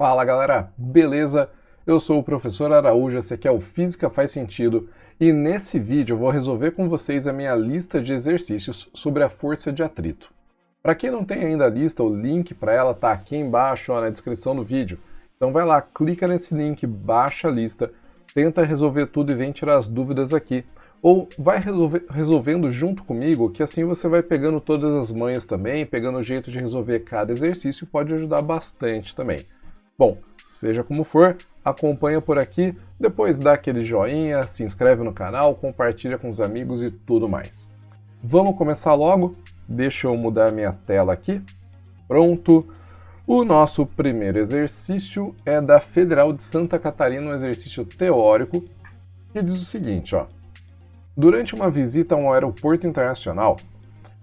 Fala galera, beleza? Eu sou o professor Araújo, esse aqui é o Física Faz Sentido e nesse vídeo eu vou resolver com vocês a minha lista de exercícios sobre a força de atrito. Para quem não tem ainda a lista, o link para ela está aqui embaixo na descrição do vídeo. Então vai lá, clica nesse link, baixa a lista, tenta resolver tudo e vem tirar as dúvidas aqui. Ou vai resolvendo junto comigo, que assim você vai pegando todas as manhas também, pegando o jeito de resolver cada exercício, pode ajudar bastante também. Bom, seja como for, acompanha por aqui, depois dá aquele joinha, se inscreve no canal, compartilha com os amigos e tudo mais. Vamos começar logo? Deixa eu mudar minha tela aqui. Pronto! O nosso primeiro exercício é da Federal de Santa Catarina, um exercício teórico, que diz o seguinte, ó. Durante uma visita a um aeroporto internacional,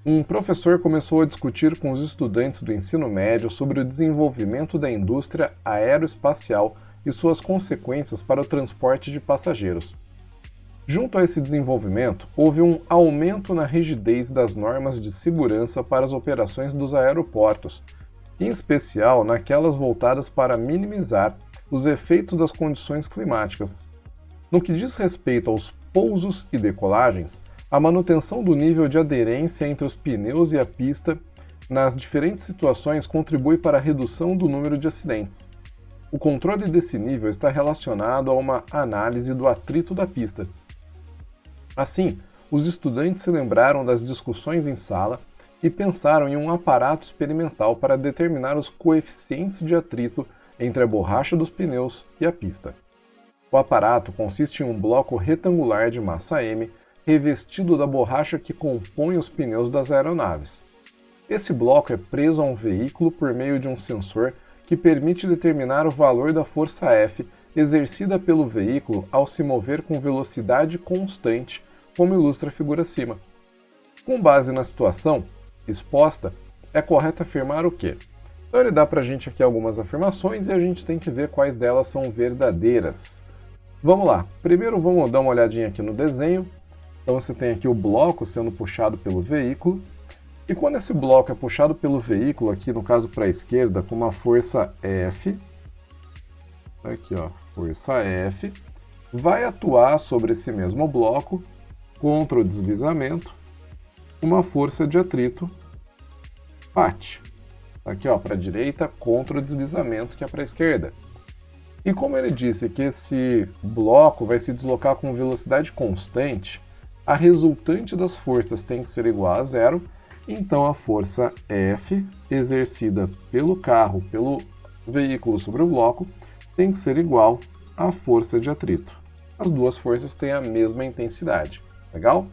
um professor começou a discutir com os estudantes do ensino médio sobre o desenvolvimento da indústria aeroespacial e suas consequências para o transporte de passageiros. Junto a esse desenvolvimento, houve um aumento na rigidez das normas de segurança para as operações dos aeroportos, em especial naquelas voltadas para minimizar os efeitos das condições climáticas. No que diz respeito aos pousos e decolagens, a manutenção do nível de aderência entre os pneus e a pista nas diferentes situações contribui para a redução do número de acidentes. O controle desse nível está relacionado a uma análise do atrito da pista. Assim, os estudantes se lembraram das discussões em sala e pensaram em um aparato experimental para determinar os coeficientes de atrito entre a borracha dos pneus e a pista. O aparato consiste em um bloco retangular de massa M revestido da borracha que compõe os pneus das aeronaves. Esse bloco é preso a um veículo por meio de um sensor que permite determinar o valor da força F exercida pelo veículo ao se mover com velocidade constante, como ilustra a figura acima. Com base na situação exposta, é correto afirmar o quê? Então ele dá pra gente aqui algumas afirmações e a gente tem que ver quais delas são verdadeiras. Vamos lá, primeiro vamos dar uma olhadinha aqui no desenho. Então você tem aqui o bloco sendo puxado pelo veículo, e quando esse bloco é puxado pelo veículo, aqui no caso para a esquerda, com uma força F, aqui ó, força F, vai atuar sobre esse mesmo bloco, contra o deslizamento, uma força de atrito, PAT. Aqui ó, para a direita, contra o deslizamento, que é para a esquerda. E como ele disse que esse bloco vai se deslocar com velocidade constante, a resultante das forças tem que ser igual a zero, então a força F exercida pelo carro, pelo veículo sobre o bloco, tem que ser igual à força de atrito. As duas forças têm a mesma intensidade, legal?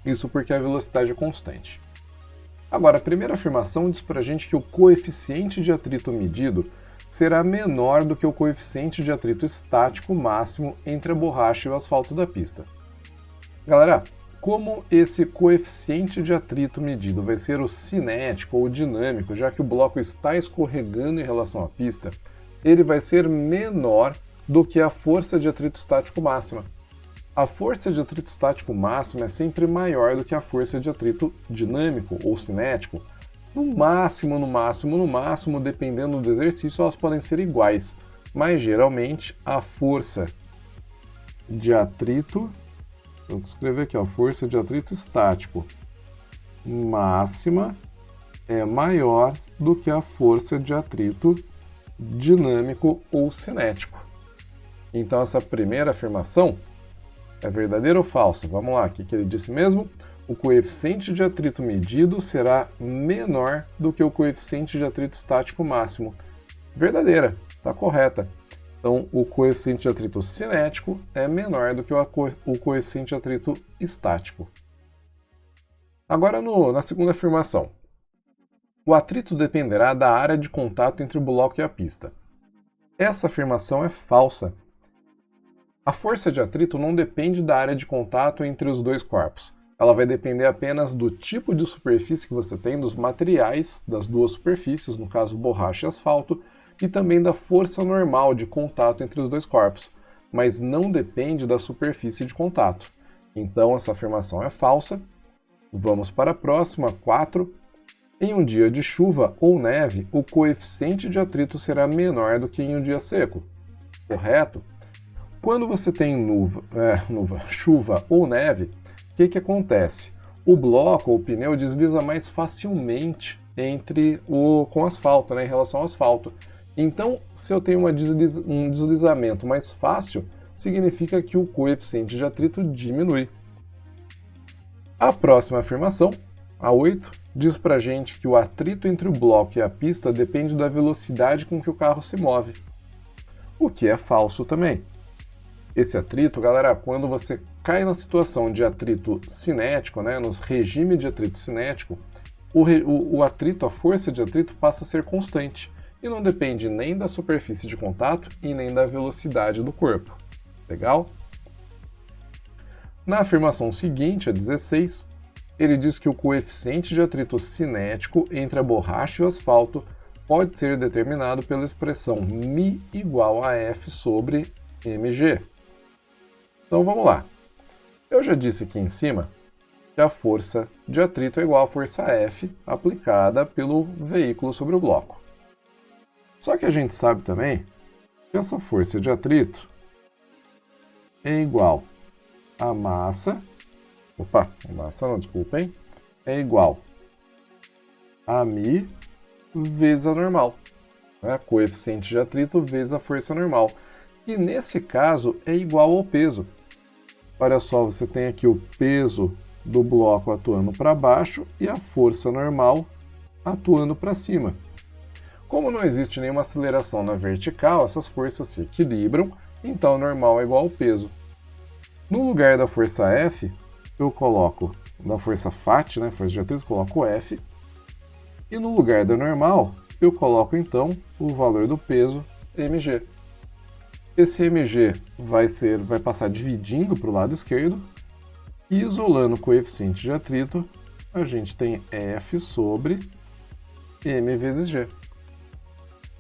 Isso porque a velocidade é constante. Agora, a primeira afirmação diz pra gente que o coeficiente de atrito medido será menor do que o coeficiente de atrito estático máximo entre a borracha e o asfalto da pista. Galera, como esse coeficiente de atrito medido vai ser o cinético ou dinâmico, já que o bloco está escorregando em relação à pista, ele vai ser menor do que a força de atrito estático máxima. A força de atrito estático máxima é sempre maior do que a força de atrito dinâmico ou cinético. No máximo, dependendo do exercício, elas podem ser iguais, mas geralmente a força de atrito, vou escrever aqui, ó, força de atrito estático máxima é maior do que a força de atrito dinâmico ou cinético. Então essa primeira afirmação é verdadeira ou falsa? Vamos lá, o que ele disse mesmo? O coeficiente de atrito medido será menor do que o coeficiente de atrito estático máximo. Verdadeira, está correta. Então, o coeficiente de atrito cinético é menor do que o coeficiente de atrito estático. Agora, na segunda afirmação. O atrito dependerá da área de contato entre o bloco e a pista. Essa afirmação é falsa. A força de atrito não depende da área de contato entre os dois corpos. Ela vai depender apenas do tipo de superfície que você tem, dos materiais das duas superfícies, no caso borracha e asfalto, e também da força normal de contato entre os dois corpos, mas não depende da superfície de contato. Então essa afirmação é falsa. Vamos para a próxima, 4. Em um dia de chuva ou neve, o coeficiente de atrito será menor do que em um dia seco. Correto? Quando você tem chuva ou neve, o que acontece? O bloco ou o pneu desliza mais facilmente com o asfalto, né, em relação ao asfalto. Então, se eu tenho um deslizamento mais fácil, significa que o coeficiente de atrito diminui. A próxima afirmação, a 8, diz pra gente que o atrito entre o bloco e a pista depende da velocidade com que o carro se move. O que é falso também. Esse atrito, galera, quando você cai na situação de atrito cinético, né, no regime de atrito cinético, o atrito, a força de atrito passa a ser constante e não depende nem da superfície de contato e nem da velocidade do corpo. Legal? Na afirmação seguinte, a 16, ele diz que o coeficiente de atrito cinético entre a borracha e o asfalto pode ser determinado pela expressão μ igual a F sobre mg. Então vamos lá. Eu já disse aqui em cima que a força de atrito é igual à força F aplicada pelo veículo sobre o bloco. Só que a gente sabe também que essa força de atrito é igual a massa, é igual a μ vezes a normal, né? Coeficiente de atrito vezes a força normal. E nesse caso é igual ao peso. Olha só, você tem aqui o peso do bloco atuando para baixo e a força normal atuando para cima. Como não existe nenhuma aceleração na vertical, essas forças se equilibram, então normal é igual ao peso. No lugar da força F, eu coloco, da força Fat, né, força de atrito, coloco F. E no lugar da normal, eu coloco então o valor do peso mg. Esse mg vai passar dividindo para o lado esquerdo, e isolando o coeficiente de atrito, a gente tem F sobre m vezes g.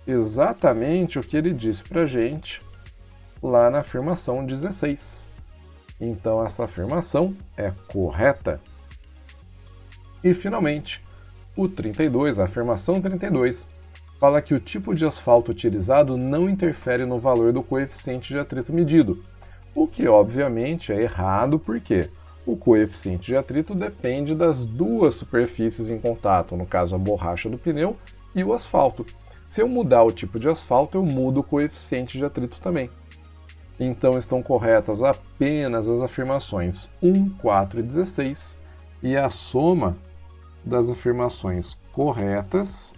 Exatamente o que ele disse para a gente lá na afirmação 16. Então essa afirmação é correta. E finalmente, o 32, a afirmação 32, fala que o tipo de asfalto utilizado não interfere no valor do coeficiente de atrito medido, o que obviamente é errado porque o coeficiente de atrito depende das duas superfícies em contato, no caso a borracha do pneu e o asfalto. Se eu mudar o tipo de asfalto, eu mudo o coeficiente de atrito também. Então estão corretas apenas as afirmações 1, 4 e 16, e a soma das afirmações corretas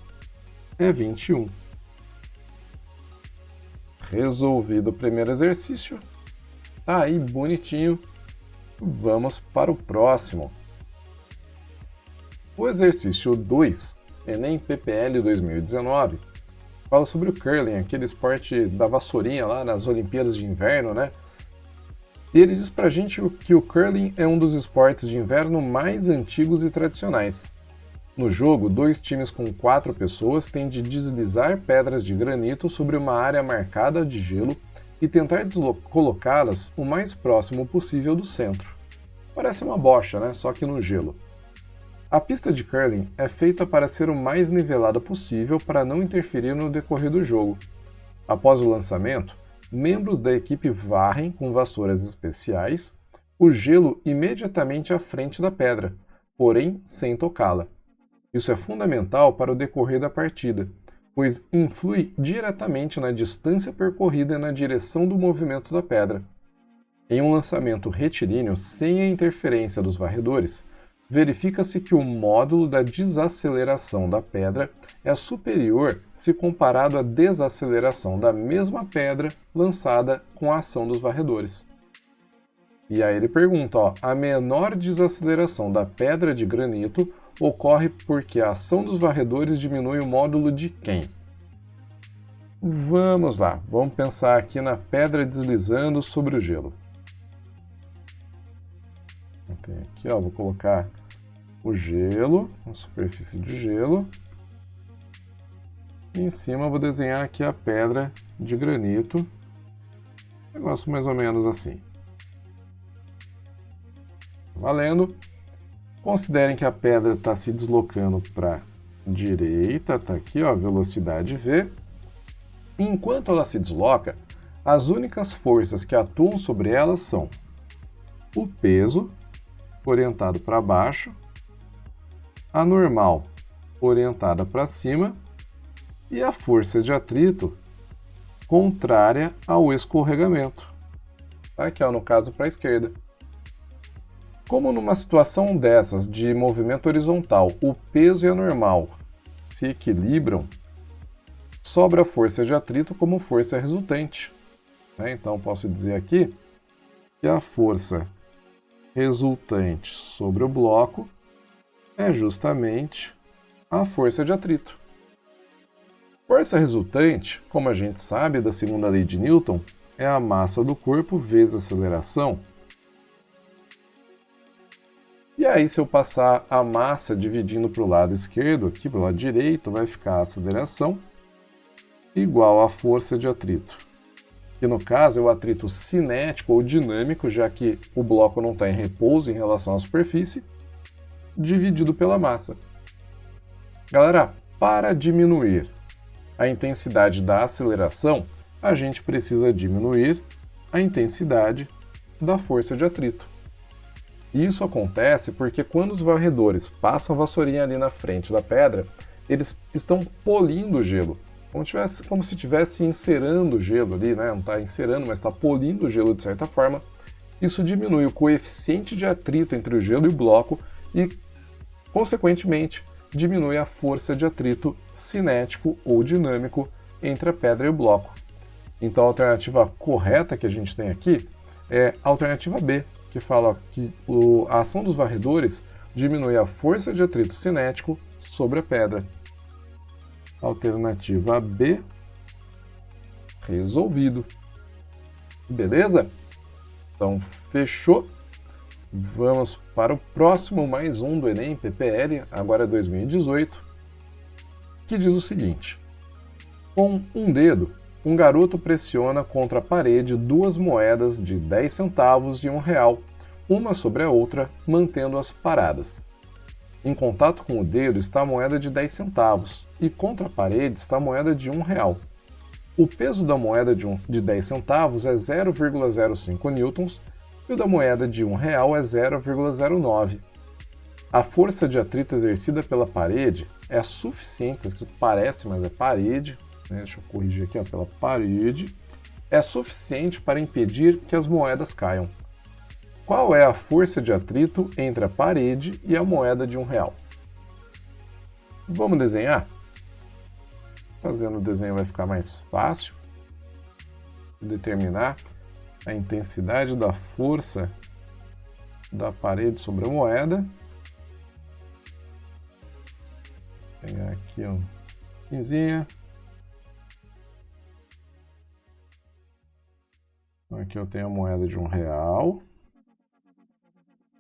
é 21. Resolvido o primeiro exercício. Tá aí bonitinho. Vamos para o próximo. O exercício 2, Enem PPL 2019, fala sobre o curling, aquele esporte da vassourinha lá nas Olimpíadas de Inverno, né? E ele diz pra gente que o curling é um dos esportes de inverno mais antigos e tradicionais. No jogo, 2 times com 4 pessoas têm de deslizar pedras de granito sobre uma área marcada de gelo e tentar colocá-las o mais próximo possível do centro. Parece uma bocha, né? Só que no gelo. A pista de curling é feita para ser o mais nivelada possível para não interferir no decorrer do jogo. Após o lançamento, membros da equipe varrem com vassouras especiais o gelo imediatamente à frente da pedra, porém sem tocá-la. Isso é fundamental para o decorrer da partida, pois influi diretamente na distância percorrida e na direção do movimento da pedra. Em um lançamento retilíneo sem a interferência dos varredores, verifica-se que o módulo da desaceleração da pedra é superior se comparado à desaceleração da mesma pedra lançada com a ação dos varredores. E aí ele pergunta, a menor desaceleração da pedra de granito ocorre porque a ação dos varredores diminui o módulo de quem? Vamos lá, vamos pensar aqui na pedra deslizando sobre o gelo. Tem aqui, vou colocar o gelo, a superfície de gelo. E em cima eu vou desenhar aqui a pedra de granito. Negócio mais ou menos assim. Valendo. Considerem que a pedra está se deslocando para direita, está aqui, ó, velocidade v. Enquanto ela se desloca, as únicas forças que atuam sobre ela são o peso, orientado para baixo, a normal, orientada para cima, e a força de atrito, contrária ao escorregamento. Aqui, ó, no caso, para a esquerda. Como numa situação dessas de movimento horizontal, o peso e a normal se equilibram, sobra a força de atrito como força resultante. Então, posso dizer aqui que a força resultante sobre o bloco é justamente a força de atrito. Força resultante, como a gente sabe da segunda lei de Newton, é a massa do corpo vezes a aceleração. E aí, se eu passar a massa dividindo para o lado esquerdo, aqui para o lado direito, vai ficar a aceleração igual à força de atrito. Que no caso é o atrito cinético ou dinâmico, já que o bloco não está em repouso em relação à superfície, dividido pela massa. Galera, para diminuir a intensidade da aceleração, a gente precisa diminuir a intensidade da força de atrito. Isso acontece porque quando os varredores passam a vassourinha ali na frente da pedra, eles estão polindo o gelo. Como se estivesse encerando o gelo ali, né? Não está encerando, mas está polindo o gelo de certa forma. Isso diminui o coeficiente de atrito entre o gelo e o bloco e, consequentemente, diminui a força de atrito cinético ou dinâmico entre a pedra e o bloco. Então a alternativa correta que a gente tem aqui é a alternativa B, que fala que a ação dos varredores diminui a força de atrito cinético sobre a pedra. Alternativa B, resolvido. Beleza? Então, fechou. Vamos para o próximo, mais um do Enem PPL, agora é 2018, que diz o seguinte. Com um dedo, um garoto pressiona contra a parede duas moedas de 10 centavos e R$1, uma sobre a outra, mantendo-as paradas. Em contato com o dedo está a moeda de 10 centavos e contra a parede está a moeda de R$1. O peso da moeda de 10 centavos é 0,05 newtons e o da moeda de R$1 é 0,09. A força de atrito exercida pela parede é suficiente, está escrito parece, mas é parede, né? Deixa eu corrigir aqui, ó, pela parede, é suficiente para impedir que as moedas caiam. Qual é a força de atrito entre a parede e a moeda de R$1? Vamos desenhar? Fazendo o desenho vai ficar mais fácil de determinar a intensidade da força da parede sobre a moeda. Vou pegar aqui uma pinzinha. Aqui eu tenho a moeda de R$1. Vou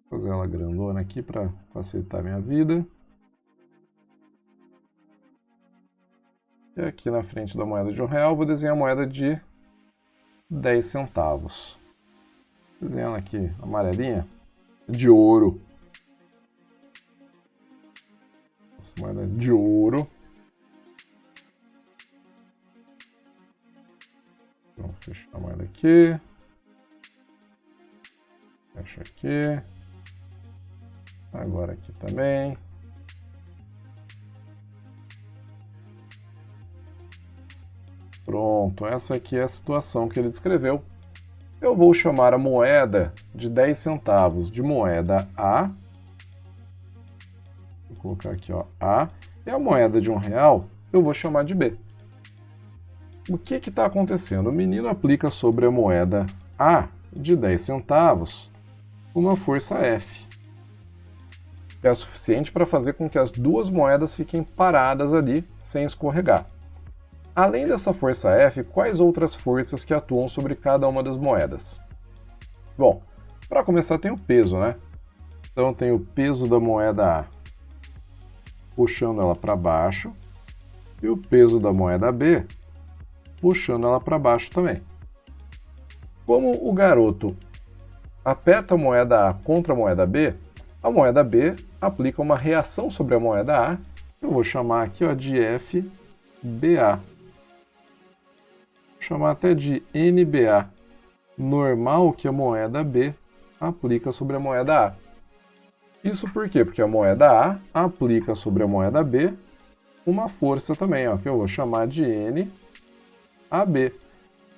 fazer ela grandona aqui para facilitar a minha vida. E aqui na frente da moeda de R$1 vou desenhar a moeda de 10 centavos. Desenhando aqui amarelinha, de ouro. Essa moeda de ouro. Vamos fechar a moeda aqui. Fecha aqui. Agora aqui também. Pronto, essa aqui é a situação que ele descreveu. Eu vou chamar a moeda de 10 centavos de moeda A. Vou colocar aqui, ó, A. E a moeda de R$1 eu vou chamar de B. O que está acontecendo? O menino aplica sobre a moeda A de 10 centavos uma força F. É suficiente para fazer com que as duas moedas fiquem paradas ali, sem escorregar. Além dessa força F, quais outras forças que atuam sobre cada uma das moedas? Bom, para começar tem o peso, né? Então tem o peso da moeda A puxando ela para baixo e o peso da moeda B puxando ela para baixo também. Como o garoto aperta a moeda A contra a moeda B aplica uma reação sobre a moeda A Eu vou chamar aqui ó, de FBA. Vou chamar até de NBA. Normal que a moeda B aplica sobre a moeda A. Isso por quê? Porque a moeda A aplica sobre a moeda B uma força também, ó, que eu vou chamar de NAB.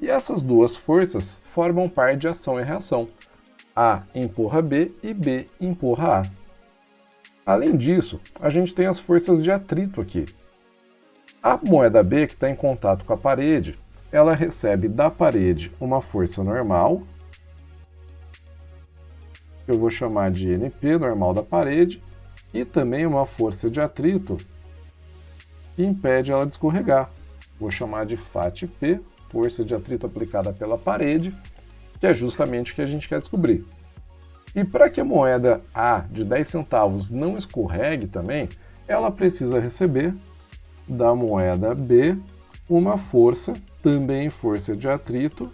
E essas duas forças formam par de ação e reação. A empurra B e B empurra A. Além disso, a gente tem as forças de atrito aqui. A moeda B, que está em contato com a parede, ela recebe da parede uma força normal, que eu vou chamar de NP, normal da parede, e também uma força de atrito que impede ela de escorregar. Vou chamar de FAT-P, força de atrito aplicada pela parede, que é justamente o que a gente quer descobrir. E para que a moeda A de 10 centavos não escorregue também, ela precisa receber da moeda B uma força, também força de atrito,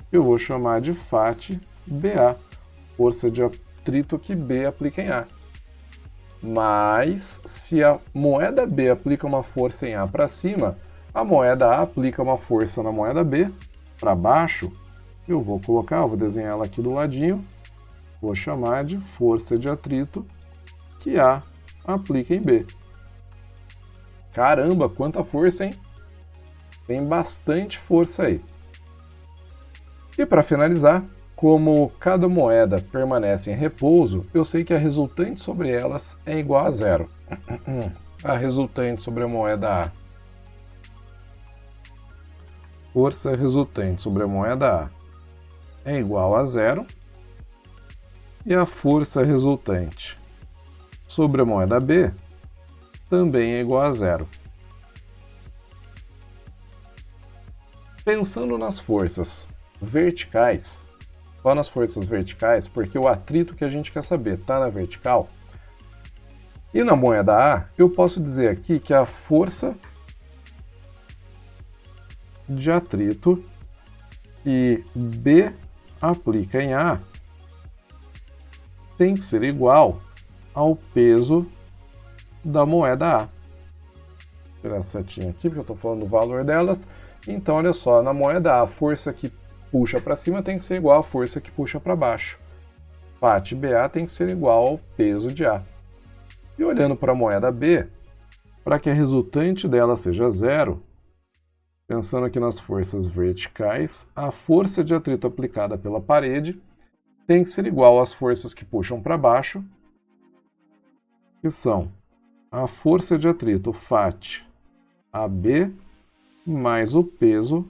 que eu vou chamar de FAT-BA, força de atrito que B aplica em A. Mas, se a moeda B aplica uma força em A para cima, a moeda A aplica uma força na moeda B para baixo. Eu vou desenhar ela aqui do ladinho, vou chamar de força de atrito que A aplica em B. Caramba, quanta força, hein? Tem bastante força aí. E para finalizar, como cada moeda permanece em repouso, eu sei que a resultante sobre elas é igual a zero. A resultante sobre a moeda A. Força resultante sobre a moeda A é igual a zero. E a força resultante sobre a moeda B também é igual a zero. Pensando nas forças verticais, só nas forças verticais, porque o atrito que a gente quer saber está na vertical, e na moeda A, eu posso dizer aqui que a força de atrito que B aplica em A tem que ser igual ao peso da moeda A. Vou tirar essa setinha aqui, porque eu estou falando do valor delas. Então, olha só, na moeda A, a força que puxa para cima tem que ser igual à força que puxa para baixo. FAT-BA tem que ser igual ao peso de A. E olhando para a moeda B, para que a resultante dela seja zero, pensando aqui nas forças verticais, a força de atrito aplicada pela parede tem que ser igual às forças que puxam para baixo, que são a força de atrito FAT-AB mais o peso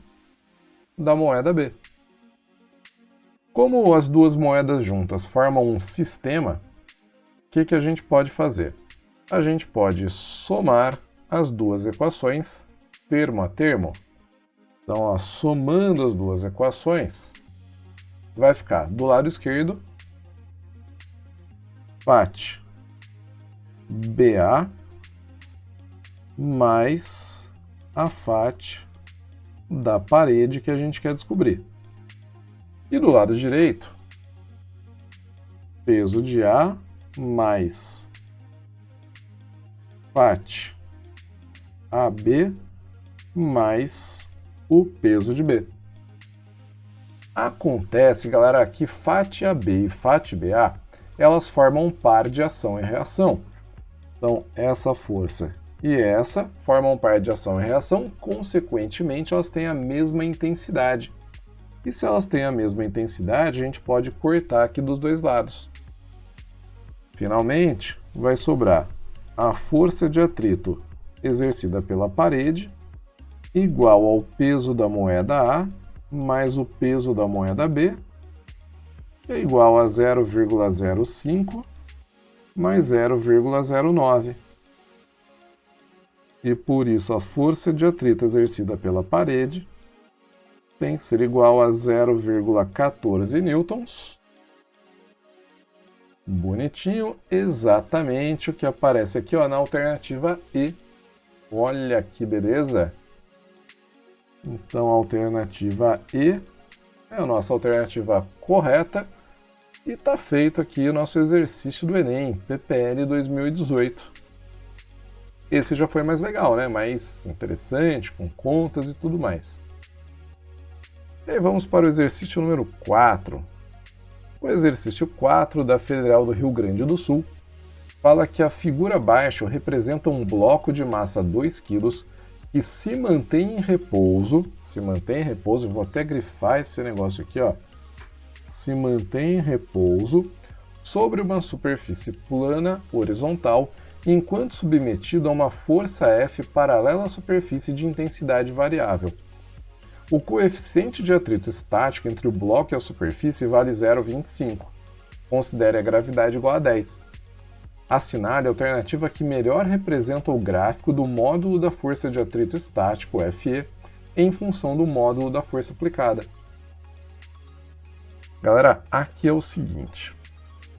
da moeda B. Como as duas moedas juntas formam um sistema, o que a gente pode fazer? A gente pode somar as duas equações termo a termo. Então, ó, somando as duas equações, vai ficar do lado esquerdo FAT-BA mais a FAT da parede que a gente quer descobrir. E do lado direito, peso de A mais FAT-AB mais o peso de B. Acontece, galera, que FAT-AB e FAT-BA, elas formam um par de ação e reação. Então, essa força e essa formam um par de ação e reação, consequentemente, elas têm a mesma intensidade. E se elas têm a mesma intensidade, a gente pode cortar aqui dos dois lados. Finalmente, vai sobrar a força de atrito exercida pela parede igual ao peso da moeda A mais o peso da moeda B, que é igual a 0,05 mais 0,09. E por isso a força de atrito exercida pela parede tem que ser igual a 0,14 newtons. Bonitinho, exatamente o que aparece aqui ó, na alternativa E. Olha que beleza! Então a alternativa E é a nossa alternativa correta e está feito aqui o nosso exercício do Enem, PPL 2018. Esse já foi mais legal, né? Mais interessante, com contas e tudo mais. E aí vamos para o exercício número 4. O exercício 4 da Federal do Rio Grande do Sul fala que a figura abaixo representa um bloco de massa 2 kg que se mantém em repouso, vou até grifar esse negócio aqui, ó, se mantém em repouso sobre uma superfície plana horizontal, enquanto submetido a uma força F paralela à superfície de intensidade variável. O coeficiente de atrito estático entre o bloco e a superfície vale 0,25. Considere a gravidade igual a 10. Assinale a alternativa que melhor representa o gráfico do módulo da força de atrito estático, Fe, em função do módulo da força aplicada. Galera, aqui é o seguinte.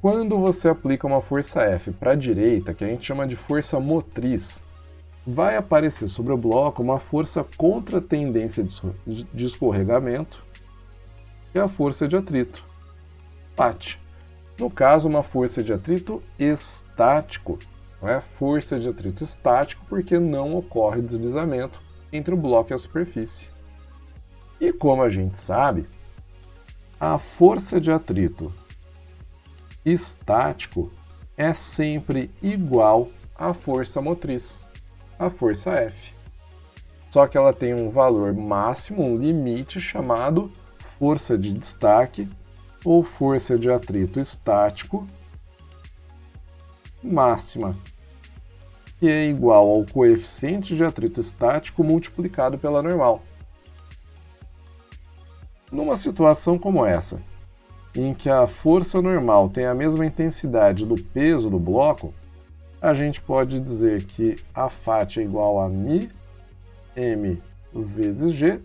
Quando você aplica uma força F para a direita, que a gente chama de força motriz, vai aparecer sobre o bloco uma força contra a tendência de escorregamento, que é a força de atrito, PAT. No caso, uma força de atrito estático, não é força de atrito estático porque não ocorre deslizamento entre o bloco e a superfície. E como a gente sabe, a força de atrito estático é sempre igual à força motriz, a força F. Só que ela tem um valor máximo, um limite chamado força de destaque ou força de atrito estático máxima, que é igual ao coeficiente de atrito estático multiplicado pela normal. Numa situação como essa, em que a força normal tem a mesma intensidade do peso do bloco, a gente pode dizer que a FAT é igual a μ m vezes g,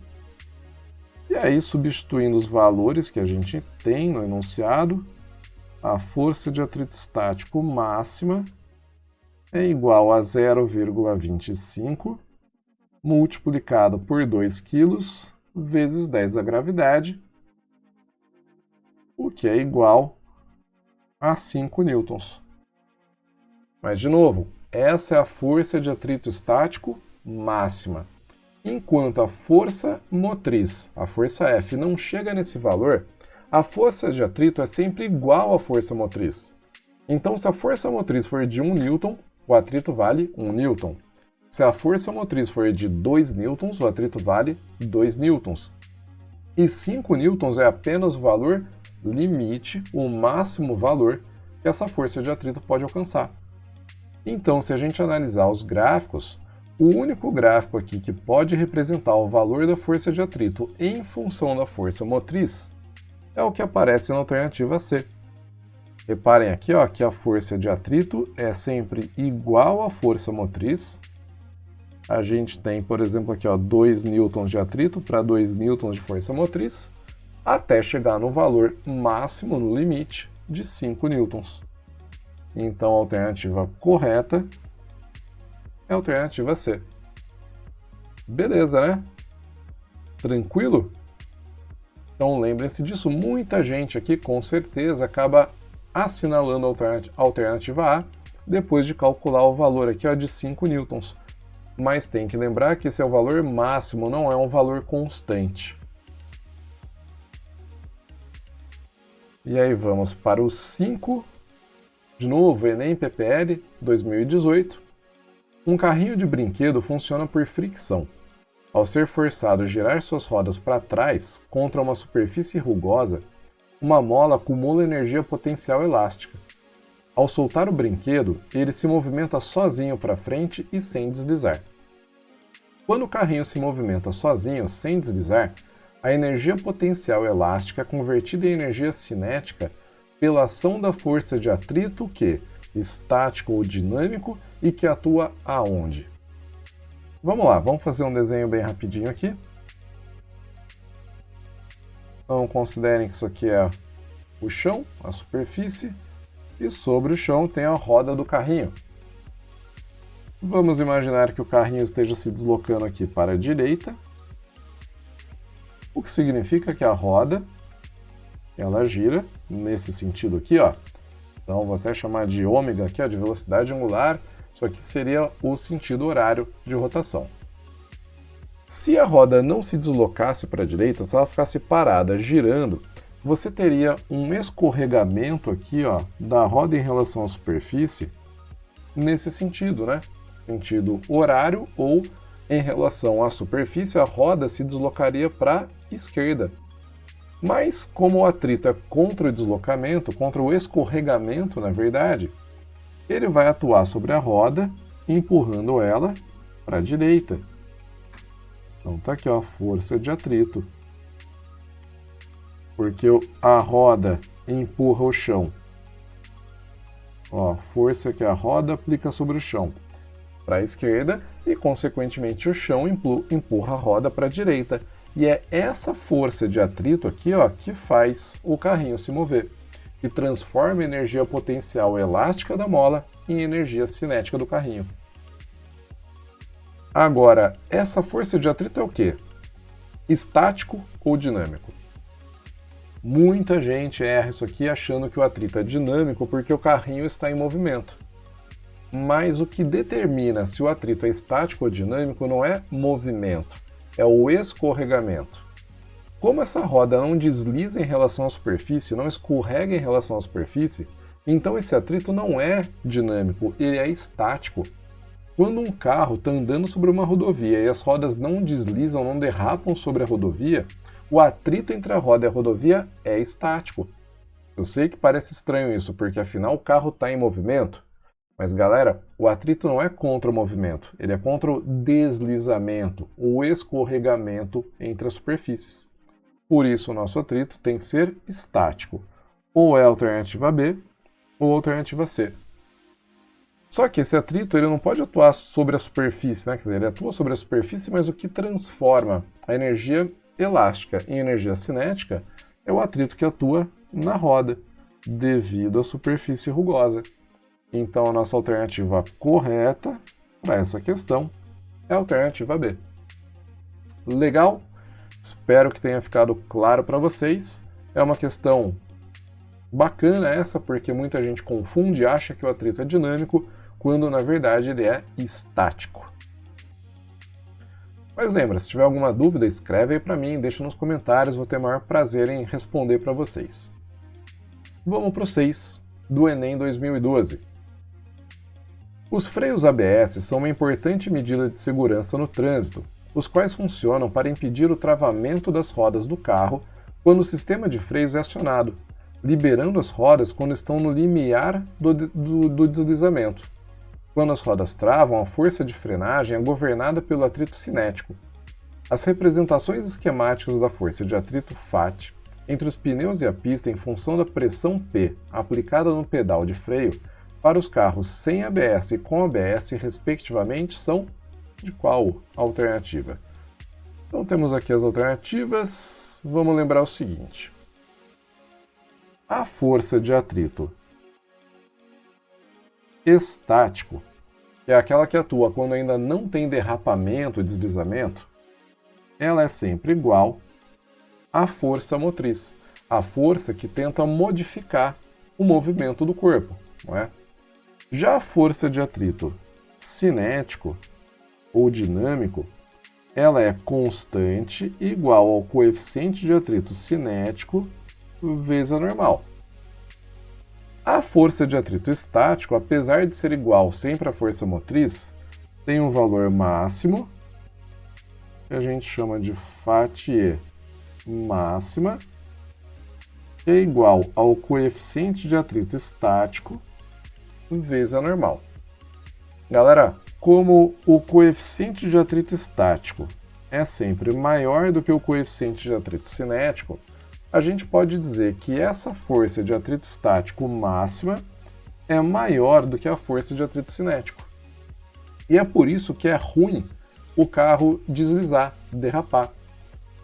e aí substituindo os valores que a gente tem no enunciado, a força de atrito estático máxima é igual a 0,25 multiplicado por 2 kg vezes 10 da gravidade, o que é igual a 5 newtons. Mas, de novo, essa é a força de atrito estático máxima. Enquanto a força motriz, a força F, não chega nesse valor, a força de atrito é sempre igual à força motriz. Então, se a força motriz for de 1 newton, o atrito vale 1 newton. Se a força motriz for de 2 newtons, o atrito vale 2 newtons. E 5 newtons é apenas o valor limite, o máximo valor que essa força de atrito pode alcançar. Então, se a gente analisar os gráficos, o único gráfico aqui que pode representar o valor da força de atrito em função da força motriz é o que aparece na alternativa C. Reparem aqui, ó, que a força de atrito é sempre igual à força motriz. A gente tem, por exemplo, aqui, ó, 2 newtons de atrito para 2 newtons de força motriz, até chegar no valor máximo, no limite, de 5 newtons. Então, a alternativa correta é a alternativa C. Beleza, né? Tranquilo? Então, lembrem-se disso. Muita gente aqui, com certeza, acaba assinalando a alternativa A depois de calcular o valor aqui, ó, de 5 newtons. Mas tem que lembrar que esse é o valor máximo, não é um valor constante. E aí vamos para o 5. De novo, Enem PPL 2018. Um carrinho de brinquedo funciona por fricção. Ao ser forçado a girar suas rodas para trás contra uma superfície rugosa, uma mola acumula energia potencial elástica. Ao soltar o brinquedo, ele se movimenta sozinho para frente e sem deslizar. Quando o carrinho se movimenta sozinho, sem deslizar, a energia potencial elástica é convertida em energia cinética pela ação da força de atrito que, estático ou dinâmico, e que atua aonde? Vamos lá, vamos fazer um desenho bem rapidinho aqui. Então considerem que isso aqui é o chão, a superfície, e sobre o chão tem a roda do carrinho. Vamos imaginar que o carrinho esteja se deslocando aqui para a direita, o que significa que a roda ela gira nesse sentido aqui, ó. Então vou até chamar de ômega aqui, ó, de velocidade angular, Isso aqui seria o sentido horário de rotação. Se a roda não se deslocasse para a direita, se ela ficasse parada, girando, você teria um escorregamento aqui, ó, da roda em relação à superfície, nesse sentido, né? Sentido horário, ou em relação à superfície, a roda se deslocaria para a esquerda. Mas como o atrito é contra o deslocamento, contra o escorregamento, na verdade, ele vai atuar sobre a roda, empurrando ela para a direita. Então tá aqui, ó, a força de atrito. Porque a roda empurra o chão. Ó, força que a roda aplica sobre o chão para a esquerda e, consequentemente, o chão empurra a roda para a direita. E é essa força de atrito aqui, ó, que faz o carrinho se mover, e transforma a energia potencial elástica da mola em energia cinética do carrinho. Agora, essa força de atrito é o quê? Estático ou dinâmico? Muita gente erra isso aqui achando que o atrito é dinâmico porque o carrinho está em movimento. Mas o que determina se o atrito é estático ou dinâmico não é movimento, é o escorregamento. Como essa roda não desliza em relação à superfície, não escorrega em relação à superfície, então esse atrito não é dinâmico, ele é estático. Quando um carro está andando sobre uma rodovia e as rodas não deslizam, não derrapam sobre a rodovia, o atrito entre a roda e a rodovia é estático. Eu sei que parece estranho isso, porque afinal o carro está em movimento. Mas galera, o atrito não é contra o movimento, ele é contra o deslizamento, o escorregamento entre as superfícies. Por isso o nosso atrito tem que ser estático. Ou é a alternativa B, ou a alternativa C. Só que esse atrito ele não pode atuar sobre a superfície, né? Quer dizer, ele atua sobre a superfície, mas o que transforma a energia elástica em energia cinética é o atrito que atua na roda, devido à superfície rugosa. Então a nossa alternativa correta para essa questão é a alternativa B. Legal? Espero que tenha ficado claro para vocês. É uma questão bacana essa, porque muita gente confunde e acha que o atrito é dinâmico, quando na verdade ele é estático. Mas lembra, se tiver alguma dúvida, escreve aí para mim, deixa nos comentários, vou ter o maior prazer em responder para vocês. Vamos para o 6 do Enem 2012. Os freios ABS são uma importante medida de segurança no trânsito, os quais funcionam para impedir o travamento das rodas do carro quando o sistema de freios é acionado, liberando as rodas quando estão no limiar do deslizamento. Quando as rodas travam, a força de frenagem é governada pelo atrito cinético. As representações esquemáticas da força de atrito FAT entre os pneus e a pista em função da pressão P aplicada no pedal de freio para os carros sem ABS e com ABS, respectivamente, são de qual alternativa? Então temos aqui as alternativas. Vamos lembrar o seguinte. A força de atrito estático, que é aquela que atua quando ainda não tem derrapamento e deslizamento, ela é sempre igual à força motriz, a força que tenta modificar o movimento do corpo, não é? Já a força de atrito cinético ou dinâmico, ela é constante igual ao coeficiente de atrito cinético vezes a normal. A força de atrito estático, apesar de ser igual sempre à força motriz, tem um valor máximo, que a gente chama de FAT-E máxima, que é igual ao coeficiente de atrito estático vezes a normal. Galera, como o coeficiente de atrito estático é sempre maior do que o coeficiente de atrito cinético, a gente pode dizer que essa força de atrito estático máxima é maior do que a força de atrito cinético. E é por isso que é ruim o carro deslizar, derrapar.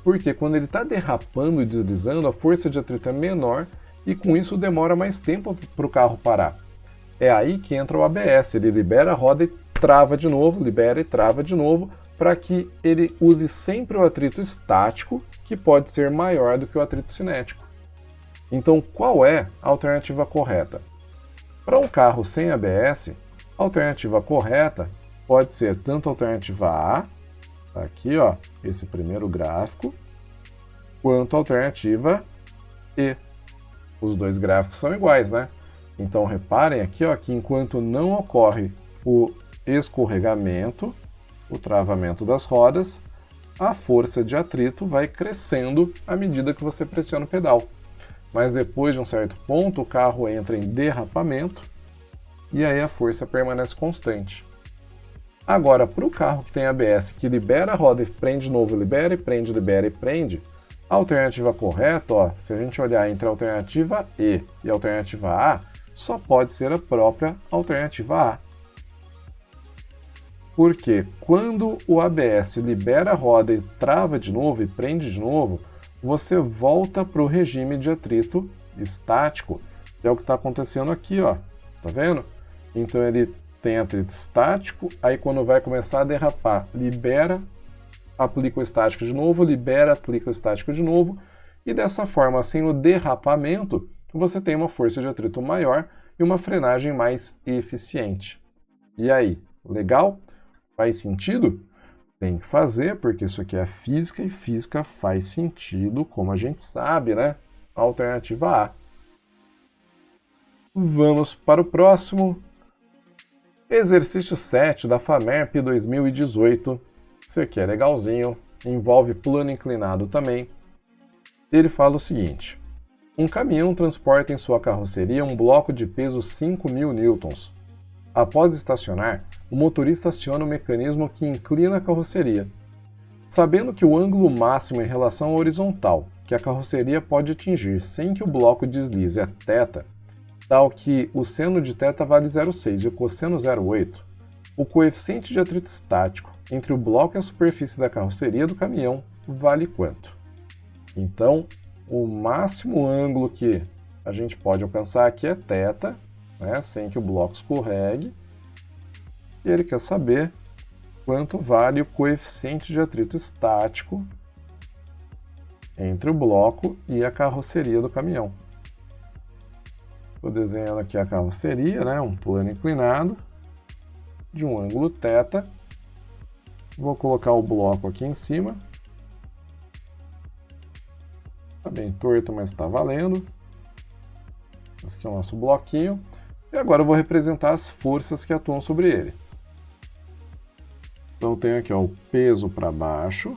Porque quando ele está derrapando e deslizando, a força de atrito é menor e com isso demora mais tempo para o carro parar. É aí que entra o ABS, ele libera a roda e trava de novo, libera e trava de novo, para que ele use sempre o atrito estático, que pode ser maior do que o atrito cinético. Então, qual é a alternativa correta? Para um carro sem ABS, A alternativa correta pode ser tanto a alternativa A, tá aqui, ó, esse primeiro gráfico, quanto a alternativa E. Os dois gráficos são iguais, né? Então reparem aqui, ó, que enquanto não ocorre o escorregamento, o travamento das rodas, a força de atrito vai crescendo à medida que você pressiona o pedal. Mas depois de um certo ponto, o carro entra em derrapamento e aí a força permanece constante. Agora, para o carro que tem ABS, que libera a roda e prende de novo, libera e prende, a alternativa correta, ó, se a gente olhar entre a alternativa E e a alternativa A, só pode ser a própria alternativa A. Porque quando o ABS libera a roda e trava de novo e prende de novo, você volta para o regime de atrito estático, que é o que está acontecendo aqui, ó. Tá vendo? Então ele tem atrito estático, aí quando vai começar a derrapar, libera, aplica o estático de novo, libera, aplica o estático de novo, e dessa forma, sem o derrapamento, você tem uma força de atrito maior e uma frenagem mais eficiente. E aí, legal? Faz sentido? Tem que fazer, porque isso aqui é física e física faz sentido, como a gente sabe, né? Alternativa A. Vamos para o próximo. Exercício 7 da FAMERP 2018. Esse aqui é legalzinho, envolve plano inclinado também. Ele fala o seguinte: um caminhão transporta em sua carroceria um bloco de peso 5.000 newtons. Após estacionar, o motorista aciona o mecanismo que inclina a carroceria. Sabendo que o ângulo máximo em relação à horizontal que a carroceria pode atingir sem que o bloco deslize é θ, tal que o seno de θ vale 0,6 e o cosseno 0,8, o coeficiente de atrito estático entre o bloco e a superfície da carroceria do caminhão vale quanto? Então, o máximo ângulo que a gente pode alcançar aqui é θ, né, sem que o bloco escorregue, e ele quer saber quanto vale o coeficiente de atrito estático entre o bloco e a carroceria do caminhão. Estou desenhando aqui a carroceria, né, um plano inclinado de um ângulo θ. Vou colocar o bloco aqui em cima. Está bem torto, mas está valendo. Esse aqui é o nosso bloquinho. E agora eu vou representar as forças que atuam sobre ele. Então eu tenho aqui, ó, o peso para baixo.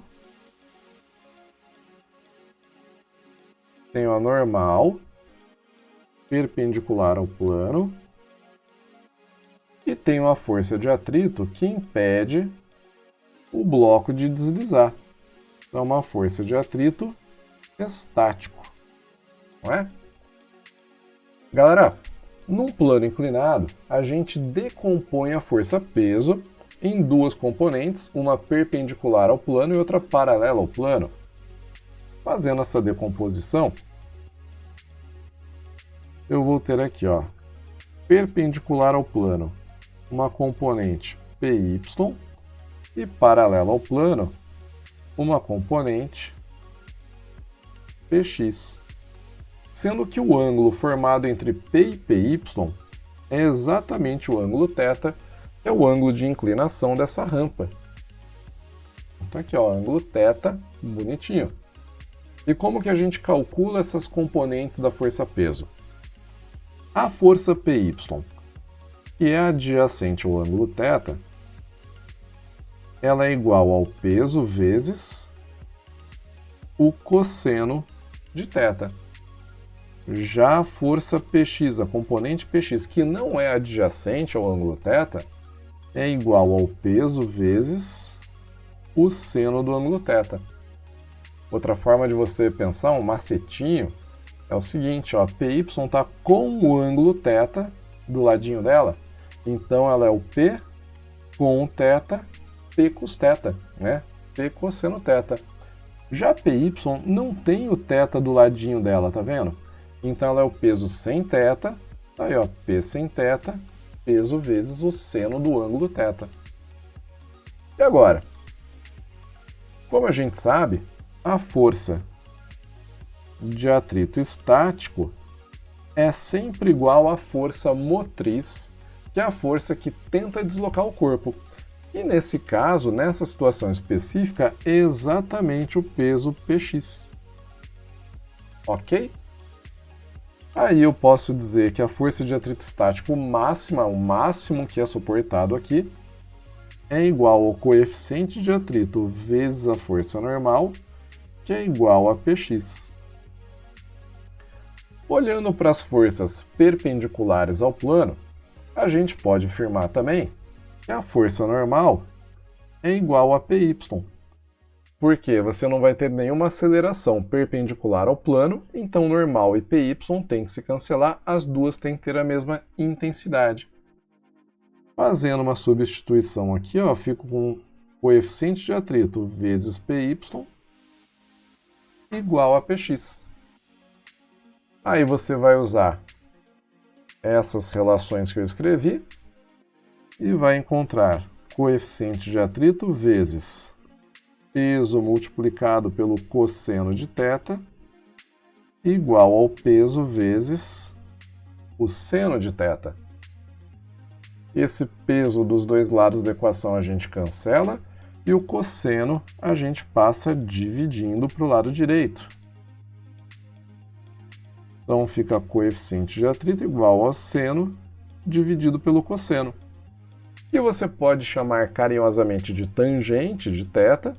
Tenho a normal, perpendicular ao plano. E tenho a força de atrito que impede o bloco de deslizar. Então, uma força de atrito estático, não é? Galera, num plano inclinado, a gente decompõe a força-peso em duas componentes, uma perpendicular ao plano e outra paralela ao plano. Fazendo essa decomposição, eu vou ter aqui, ó, perpendicular ao plano, uma componente PY, e paralela ao plano, uma componente PX. Sendo que o ângulo formado entre P e PY é exatamente o ângulo θ, que é o ângulo de inclinação dessa rampa. Então aqui, ó, ângulo θ, bonitinho. E como que a gente calcula essas componentes da força-peso? A força PY, que é adjacente ao ângulo θ, ela é igual ao peso vezes o cosseno de θ. Já a força Px, a componente Px, que não é adjacente ao ângulo θ, é igual ao peso vezes o seno do ângulo θ. Outra forma de você pensar, um macetinho, é o seguinte, ó, PY está com o ângulo θ do ladinho dela, então ela é o P com θ, P cos θ, né? P cosseno θ. Já PY não tem o θ do ladinho dela, tá vendo? Então ela é o peso sem θ, tá aí, ó, P sem θ, peso vezes o seno do ângulo θ. E agora? Como a gente sabe, a força de atrito estático é sempre igual à força motriz que é a força que tenta deslocar o corpo. E nesse caso, nessa situação específica, é exatamente o peso Px. Ok? Aí eu posso dizer que a força de atrito estático máxima, o máximo que é suportado aqui, é igual ao coeficiente de atrito vezes a força normal, que é igual a Px. Olhando para as forças perpendiculares ao plano, a gente pode afirmar também que a força normal é igual a Py, porque você não vai ter nenhuma aceleração perpendicular ao plano, então normal e Py tem que se cancelar, as duas têm que ter a mesma intensidade. Fazendo uma substituição aqui, ó, fico com coeficiente de atrito vezes Py igual a Px. Aí você vai usar essas relações que eu escrevi e vai encontrar coeficiente de atrito vezes peso multiplicado pelo cosseno de θ igual ao peso vezes o seno de θ. Esse peso dos dois lados da equação a gente cancela e o cosseno a gente passa dividindo para o lado direito. Então fica coeficiente de atrito igual ao seno dividido pelo cosseno. E você pode chamar carinhosamente de tangente de θ,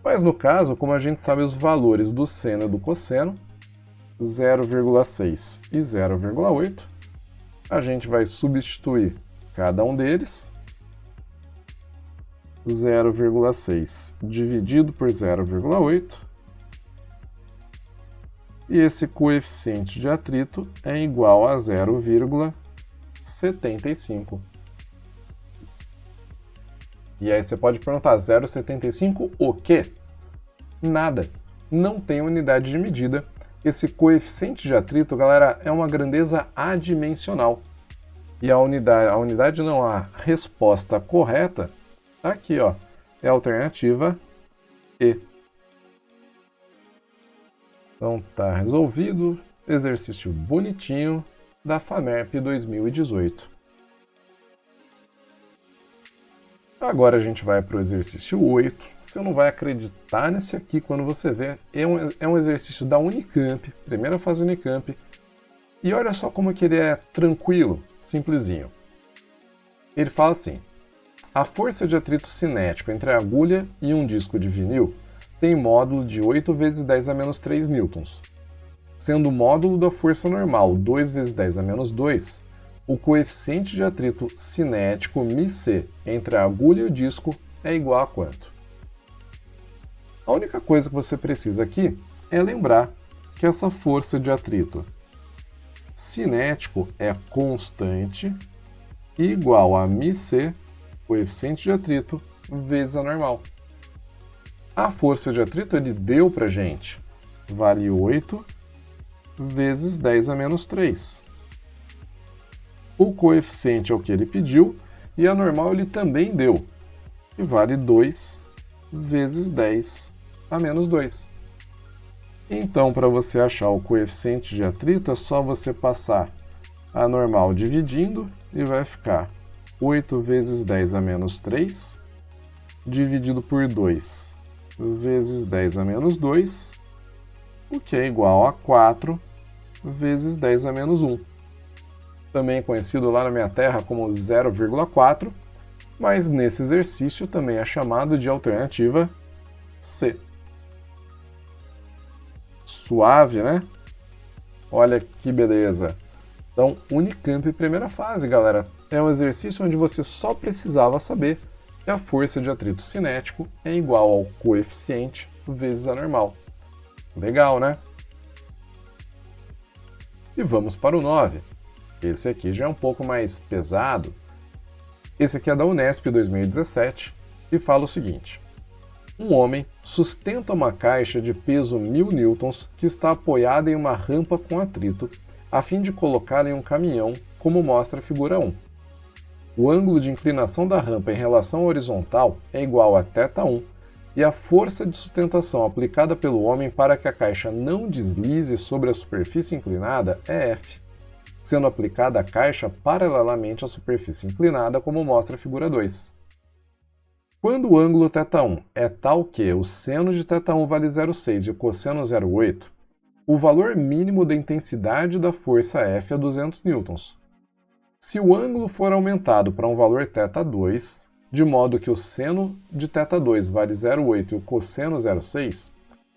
mas no caso, como a gente sabe os valores do seno e do cosseno, 0,6 e 0,8, a gente vai substituir cada um deles. 0,6 dividido por 0,8. E esse coeficiente de atrito é igual a 0,75. E aí você pode perguntar, 0,75 o quê? Nada. Não tem unidade de medida. Esse coeficiente de atrito, galera, é uma grandeza adimensional. E a resposta correta tá aqui, ó. É a alternativa E. Então tá resolvido. Exercício bonitinho da FAMERP 2018. Agora a gente vai para o exercício 8. Você não vai acreditar nesse aqui quando você vê. É um exercício da Unicamp, primeira fase Unicamp. E olha só como que ele é tranquilo, simplesinho. Ele fala assim: a força de atrito cinético entre a agulha e um disco de vinil tem módulo de 8 vezes 10 a menos 3 newtons. Sendo o módulo da força normal 2 vezes 10 a menos 2, o coeficiente de atrito cinético μc entre a agulha e o disco é igual a quanto? A única coisa que você precisa aqui é lembrar que essa força de atrito cinético é constante e igual a μc, coeficiente de atrito, vezes a normal. A força de atrito ele deu pra gente, vale 8 vezes 10 a menos 3. O coeficiente é o que ele pediu e a normal ele também deu, que vale 2 vezes 10 a menos 2. Então, para você achar o coeficiente de atrito, é só você passar a normal dividindo e vai ficar 8 vezes 10 a menos 3 dividido por 2 vezes 10 a menos 2, o que é igual a 4 vezes 10 a menos 1. Também conhecido lá na minha terra como 0,4, mas nesse exercício também é chamado de alternativa C. Suave, né? Olha que beleza! Então, Unicamp primeira fase, galera, é um exercício onde você só precisava saber que a força de atrito cinético é igual ao coeficiente vezes a normal. Legal, né? E vamos para o 9. Esse aqui já é um pouco mais pesado. Esse aqui é da Unesp 2017 e fala o seguinte: um homem sustenta uma caixa de peso 1000 newtons que está apoiada em uma rampa com atrito, a fim de colocá-la em um caminhão, como mostra a figura 1. O ângulo de inclinação da rampa em relação à horizontal é igual a θ1 e a força de sustentação aplicada pelo homem para que a caixa não deslize sobre a superfície inclinada é F. sendo aplicada a caixa paralelamente à superfície inclinada, como mostra a figura 2. Quando o ângulo θ1 é tal que o seno de θ1 vale 0,6 e o cosseno 0,8, o valor mínimo da intensidade da força F é 200 newtons. Se o ângulo for aumentado para um valor θ2, de modo que o seno de θ2 vale 0,8 e o cosseno 0,6,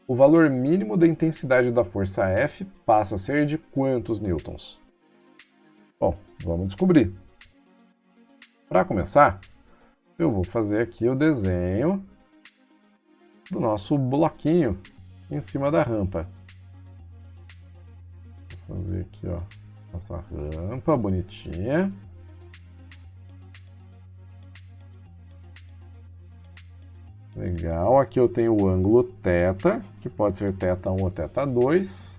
o valor mínimo da intensidade da força F passa a ser de quantos newtons? Bom, vamos descobrir. Para começar, eu vou fazer aqui o desenho do nosso bloquinho em cima da rampa. Vou fazer aqui, ó, nossa rampa bonitinha. Legal, aqui eu tenho o ângulo θ, que pode ser θ1 ou θ2.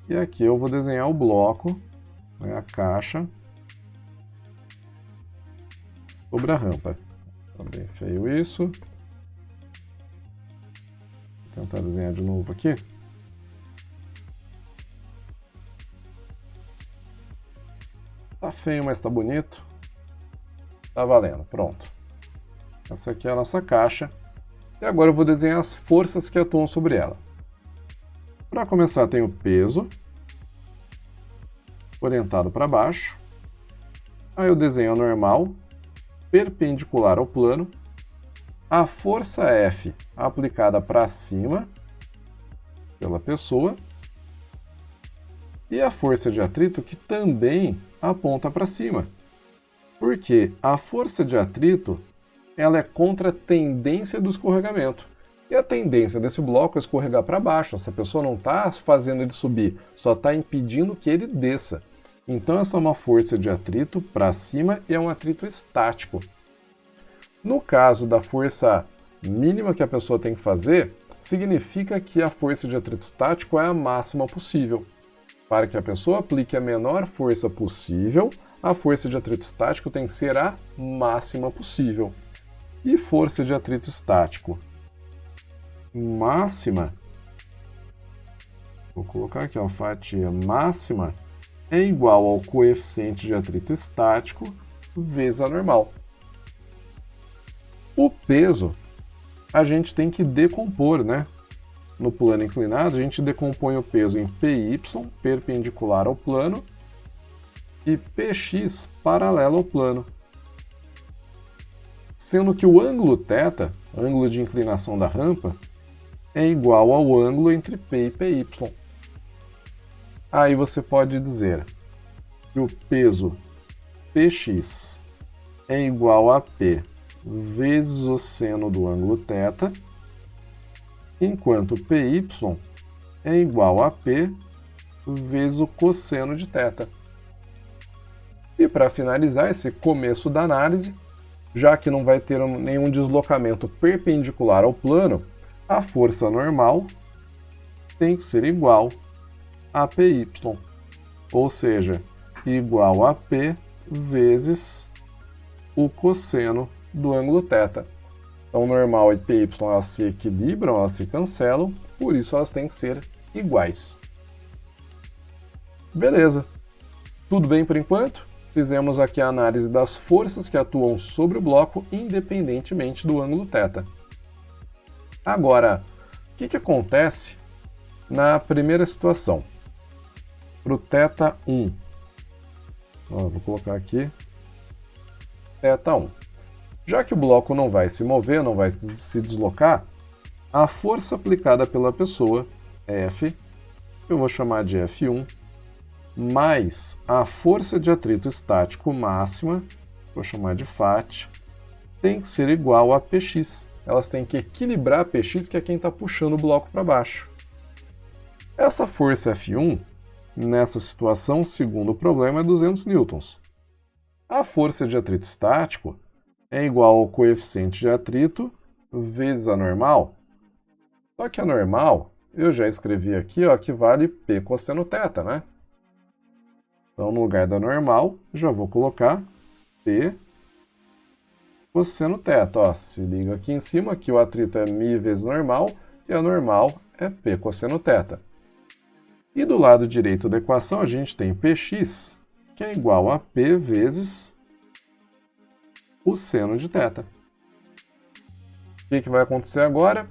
E aqui eu vou desenhar o bloco, né, a caixa, sobre a rampa. Tá bem feio isso. Vou tentar desenhar de novo aqui. Tá feio, mas tá bonito. Tá valendo, pronto. Essa aqui é a nossa caixa. E agora eu vou desenhar as forças que atuam sobre ela. Para começar, tem o peso, orientado para baixo. Aí eu desenho a normal, perpendicular ao plano. A força F aplicada para cima, pela pessoa. E a força de atrito que também aponta para cima. Porque a força de atrito ela é contra a tendência do escorregamento. E a tendência desse bloco é escorregar para baixo. Essa pessoa não está fazendo ele subir, só está impedindo que ele desça. Então essa é uma força de atrito para cima e é um atrito estático. No caso da força mínima que a pessoa tem que fazer, significa que a força de atrito estático é a máxima possível. Para que a pessoa aplique a menor força possível, a força de atrito estático tem que ser a máxima possível. E força de atrito estático máxima, vou colocar aqui, ó, fatia máxima, é igual ao coeficiente de atrito estático vezes a normal. O peso a gente tem que decompor, né? No plano inclinado, a gente decompõe o peso em PY, perpendicular ao plano, e PX, paralelo ao plano. Sendo que o ângulo θ, ângulo de inclinação da rampa, é igual ao ângulo entre P e PY. Aí você pode dizer que o peso PX é igual a P vezes o seno do ângulo θ, enquanto PY é igual a P vezes o cosseno de θ. E para finalizar esse começo da análise, já que não vai ter nenhum deslocamento perpendicular ao plano, a força normal tem que ser igual a PY, ou seja, igual a P vezes o cosseno do ângulo θ. Então, normal e PY elas se equilibram, elas se cancelam, por isso elas têm que ser iguais. Beleza. Tudo bem por enquanto? Fizemos aqui a análise das forças que atuam sobre o bloco independentemente do ângulo θ. Agora, o que acontece na primeira situação? Para o θ1. Vou colocar aqui θ1. Já que o bloco não vai se mover, não vai se deslocar, a força aplicada pela pessoa, F, eu vou chamar de F1, mais a força de atrito estático máxima, vou chamar de FAT, tem que ser igual a Px. Elas têm que equilibrar a Px, que é quem está puxando o bloco para baixo. Essa força F1, nessa situação, segundo o problema, é 200 newtons. A força de atrito estático é igual ao coeficiente de atrito vezes a normal. Só que a normal, eu já escrevi aqui, ó, que vale P cosseno θ, né? Então, no lugar da normal, já vou colocar P cosseno θ. Ó, se liga aqui em cima, que o atrito é μ vezes normal, e a normal é P cosseno θ. E do lado direito da equação a gente tem Px, que é igual a P vezes o seno de θ. O que vai acontecer agora?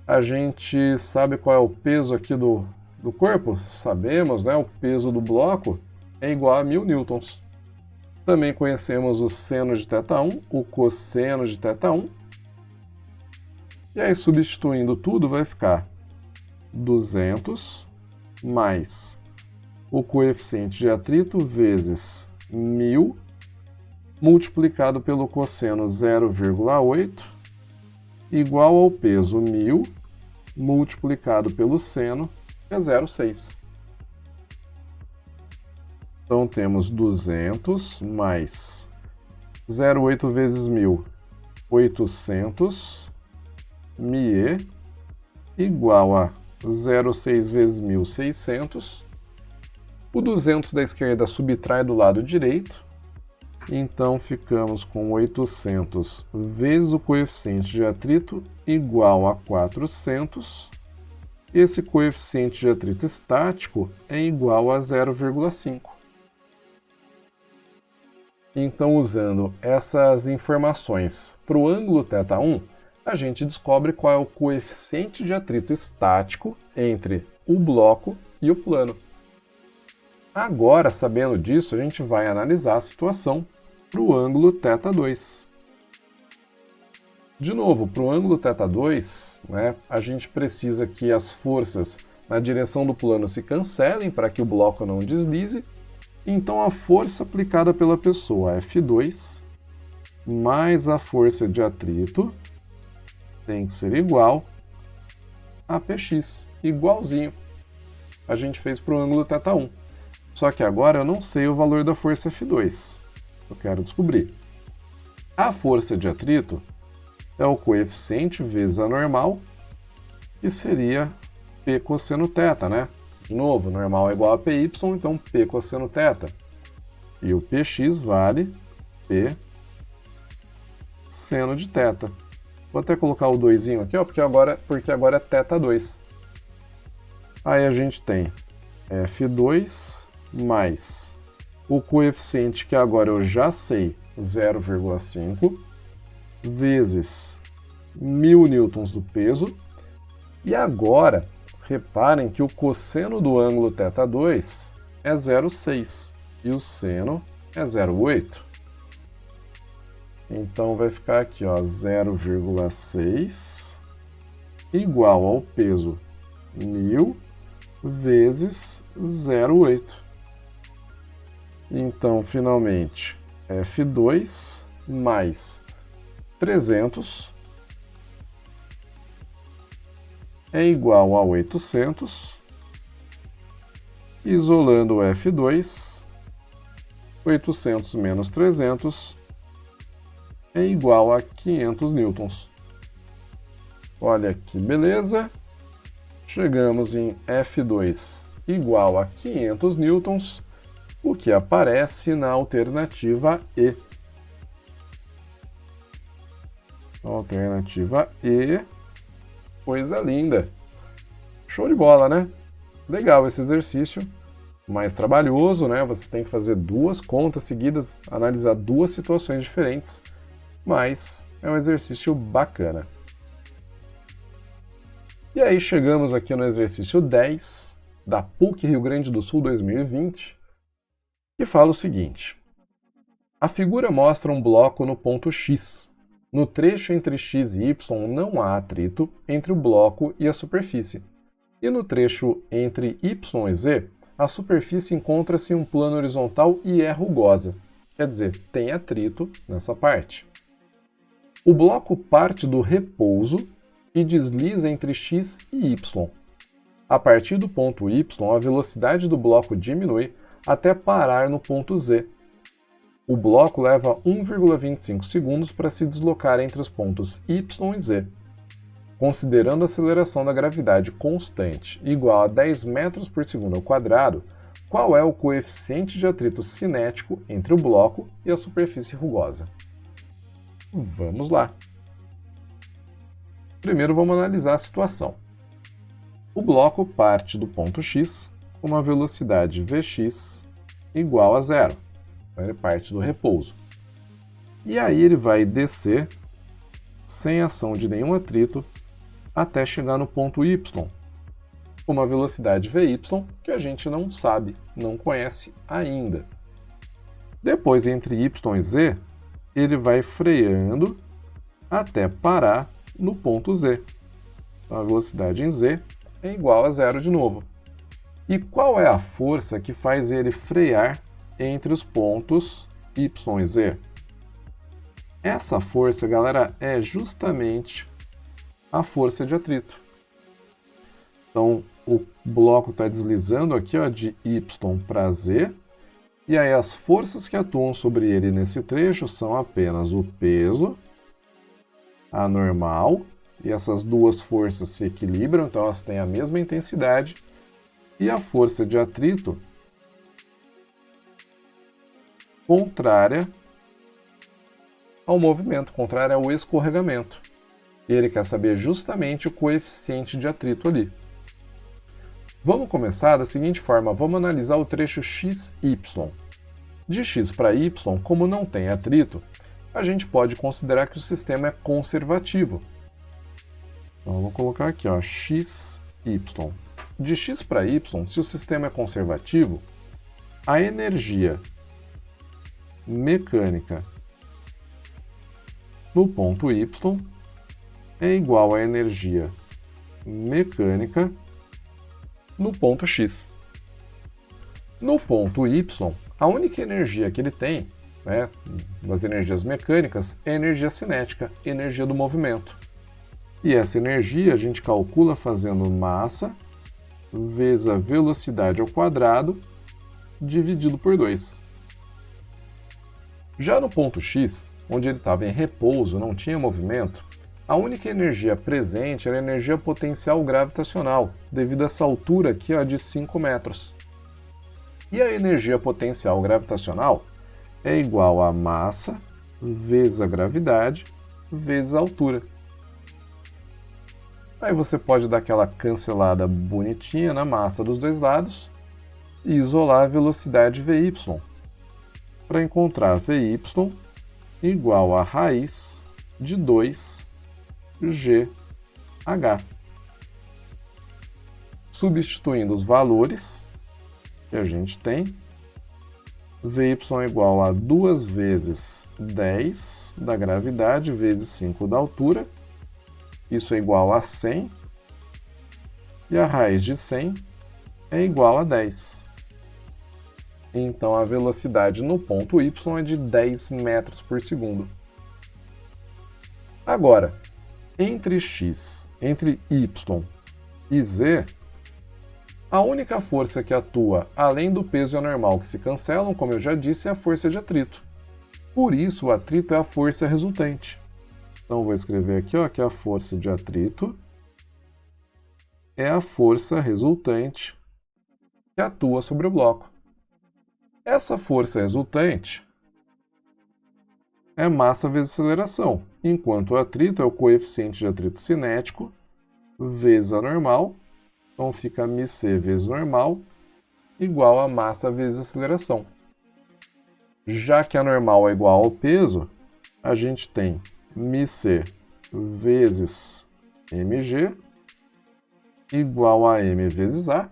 A gente sabe qual é o peso aqui do corpo? Sabemos, né? O peso do bloco é igual a 1000 newtons. Também conhecemos o seno de θ1, o cosseno de θ1. E aí, substituindo tudo, vai ficar 200 mais o coeficiente de atrito vezes 1000 multiplicado pelo cosseno 0,8 igual ao peso 1000 multiplicado pelo seno, que é 0,6. Então temos 200 mais 0,8 vezes 1000, 800 μe igual a 0,6 vezes 1000, 600. O 200 da esquerda subtrai do lado direito, então ficamos com 800 vezes o coeficiente de atrito igual a 400. Esse coeficiente de atrito estático é igual a 0,5. Então, usando essas informações para o ângulo θ1, a gente descobre qual é o coeficiente de atrito estático entre o bloco e o plano. Agora, sabendo disso, a gente vai analisar a situação para o ângulo θ2. De novo, para o ângulo θ2, a gente precisa que as forças na direção do plano se cancelem para que o bloco não deslize. Então, a força aplicada pela pessoa, F2, mais a força de atrito, tem que ser igual a Px, igualzinho a gente fez para o ângulo θ1. Só que agora eu não sei o valor da força F2. Eu quero descobrir. A força de atrito é o coeficiente vezes a normal, que seria P cosseno θ, né? De novo, normal é igual a PY, então P cosseno θ. E o Px vale P seno de θ. Vou até colocar o 2 aqui, ó, porque agora é θ2. Aí a gente tem F2 mais o coeficiente que agora eu já sei, 0,5, vezes 1000 newtons do peso. E agora, reparem que o cosseno do ângulo θ2 é 0,6 e o seno é 0,8. Então vai ficar aqui, ó, 0,6 igual ao peso 1000 vezes 0,8. Então, finalmente, F2 mais 300 é igual a 800. Isolando o F2, 800 menos 300 é igual a 500 newtons. Olha que beleza! Chegamos em F2 igual a 500 newtons, o que aparece na alternativa E. Alternativa E, coisa linda. Show de bola, né? Legal esse exercício, mais trabalhoso, né? Você tem que fazer duas contas seguidas, analisar duas situações diferentes, mas é um exercício bacana. E aí chegamos aqui no exercício 10 da PUC Rio Grande do Sul 2020, que fala o seguinte: a figura mostra um bloco no ponto X. No trecho entre x e y não há atrito entre o bloco e a superfície. E no trecho entre y e z, a superfície encontra-se em um plano horizontal e é rugosa. Quer dizer, tem atrito nessa parte. O bloco parte do repouso e desliza entre x e y. A partir do ponto y, a velocidade do bloco diminui até parar no ponto z. O bloco leva 1,25 segundos para se deslocar entre os pontos y e z. Considerando a aceleração da gravidade constante igual a 10 metros por segundo ao quadrado, qual é o coeficiente de atrito cinético entre o bloco e a superfície rugosa? Vamos lá! Primeiro vamos analisar a situação. O bloco parte do ponto X uma velocidade Vx igual a zero. Então ele parte do repouso. E aí ele vai descer sem ação de nenhum atrito até chegar no ponto Y, uma velocidade Vy que a gente não sabe, não conhece ainda. Depois, entre Y e Z, ele vai freando até parar no ponto Z. Então, a velocidade em Z é igual a zero de novo. E qual é a força que faz ele frear entre os pontos Y e Z? Essa força, galera, é justamente a força de atrito. Então, o bloco está deslizando aqui, ó, de Y para Z, e aí as forças que atuam sobre ele nesse trecho são apenas o peso, a normal, e essas duas forças se equilibram, então elas têm a mesma intensidade, e a força de atrito contrária ao movimento, contrária ao escorregamento. E ele quer saber justamente o coeficiente de atrito ali. Vamos começar da seguinte forma, vamos analisar o trecho XY. De x para y, como não tem atrito, a gente pode considerar que o sistema é conservativo. Então eu vou colocar aqui, ó, xy. De x para y, se o sistema é conservativo, a energia mecânica no ponto y é igual à energia mecânica no ponto x. No ponto y, a única energia que ele tem, né, das energias mecânicas, é a energia cinética, energia do movimento. E essa energia a gente calcula fazendo massa vezes a velocidade ao quadrado dividido por 2. Já no ponto x, onde ele estava em repouso, não tinha movimento, a única energia presente era a energia potencial gravitacional, devido a essa altura aqui, ó, de 5 metros. E a energia potencial gravitacional é igual a massa vezes a gravidade vezes a altura. Aí você pode dar aquela cancelada bonitinha na massa dos dois lados e isolar a velocidade Vy, para encontrar Vy igual a raiz de 2GH. Substituindo os valores que a gente tem, Vy é igual a 2 vezes 10 da gravidade vezes 5 da altura, isso é igual a 100, e a raiz de 100 é igual a 10. Então a velocidade no ponto y é de 10 metros por segundo. Agora, entre y e z, a única força que atua além do peso e a normal que se cancelam, como eu já disse, é a força de atrito. Por isso, o atrito é a força resultante. Então, vou escrever aqui, ó, que a força de atrito é a força resultante que atua sobre o bloco. Essa força resultante é massa vezes aceleração, enquanto o atrito é o coeficiente de atrito cinético vezes a normal, então fica μc vezes normal igual a massa vezes aceleração. Já que a normal é igual ao peso, a gente tem μc vezes mg igual a m vezes a.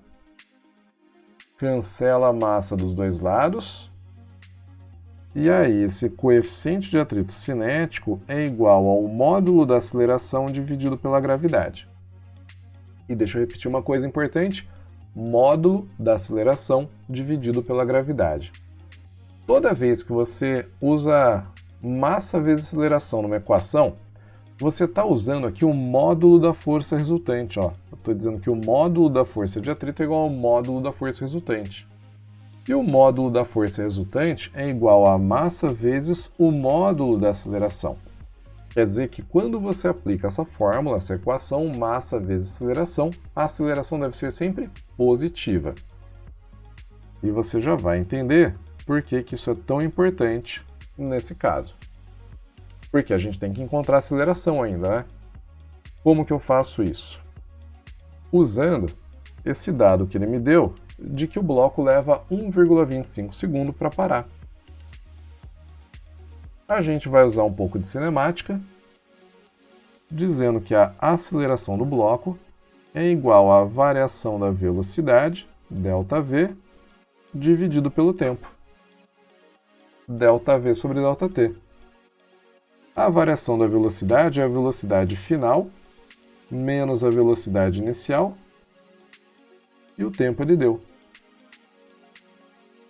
Cancela a massa dos dois lados. E aí, esse coeficiente de atrito cinético é igual ao módulo da aceleração dividido pela gravidade. E deixa eu repetir uma coisa importante, módulo da aceleração dividido pela gravidade. Toda vez que você usa massa vezes aceleração numa equação, você está usando aqui o módulo da força resultante. Ó. Eu estou dizendo que o módulo da força de atrito é igual ao módulo da força resultante. E o módulo da força resultante é igual a massa vezes o módulo da aceleração. Quer dizer que quando você aplica essa fórmula, essa equação, massa vezes aceleração, a aceleração deve ser sempre positiva. E você já vai entender por que isso é tão importante nesse caso. Porque a gente tem que encontrar aceleração ainda, né? Como que eu faço isso? Usando esse dado que ele me deu de que o bloco leva 1,25 segundo para parar. A gente vai usar um pouco de cinemática, dizendo que a aceleração do bloco é igual à variação da velocidade, ΔV, dividido pelo tempo, ΔV sobre ΔT. A variação da velocidade é a velocidade final menos a velocidade inicial e o tempo ele deu.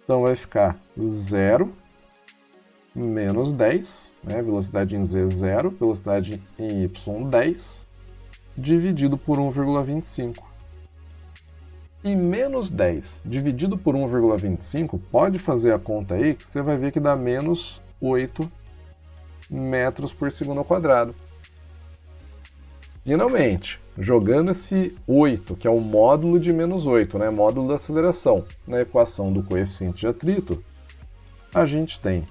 Então vai ficar 0 menos 10, né? Velocidade em Z 0, velocidade em Y 10, dividido por 1,25. E menos 10 dividido por 1,25, pode fazer a conta aí que você vai ver que dá menos 8 metros por segundo ao quadrado. Finalmente, jogando esse 8, que é o módulo de menos 8, né, módulo da aceleração, na equação do coeficiente de atrito, a gente tem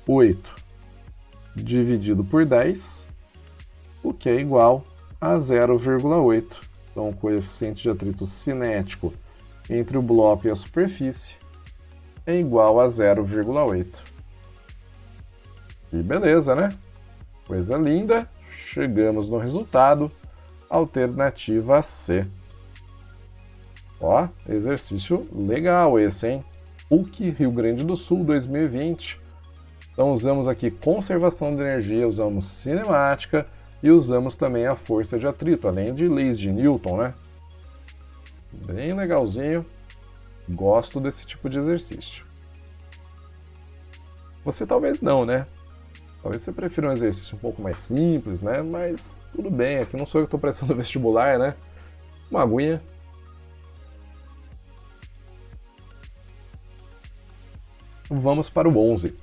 8 dividido por 10, o que é igual a 0,8. Então, o coeficiente de atrito cinético entre o bloco e a superfície é igual a 0,8. E beleza, né? Coisa linda. Chegamos no resultado, alternativa C. Ó, exercício legal esse, hein? PUC Rio Grande do Sul 2020. Então usamos aqui conservação de energia, usamos cinemática e usamos também a força de atrito, além de leis de Newton, né? Bem legalzinho. Gosto desse tipo de exercício. Você talvez não, né? Talvez você prefira um exercício um pouco mais simples, né? Mas tudo bem, aqui não sou eu que estou prestando vestibular, né? Uma aguinha. Vamos para o 11.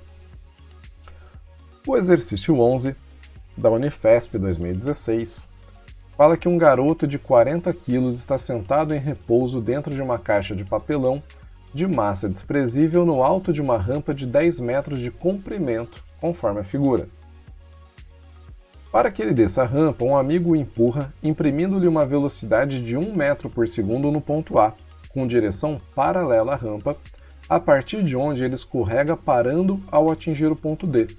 O exercício 11, da Unifesp 2016, fala que um garoto de 40 quilos está sentado em repouso dentro de uma caixa de papelão de massa desprezível no alto de uma rampa de 10 metros de comprimento, conforme a figura. Para que ele desça a rampa, um amigo o empurra, imprimindo-lhe uma velocidade de 1 metro por segundo no ponto A, com direção paralela à rampa, a partir de onde ele escorrega parando ao atingir o ponto D.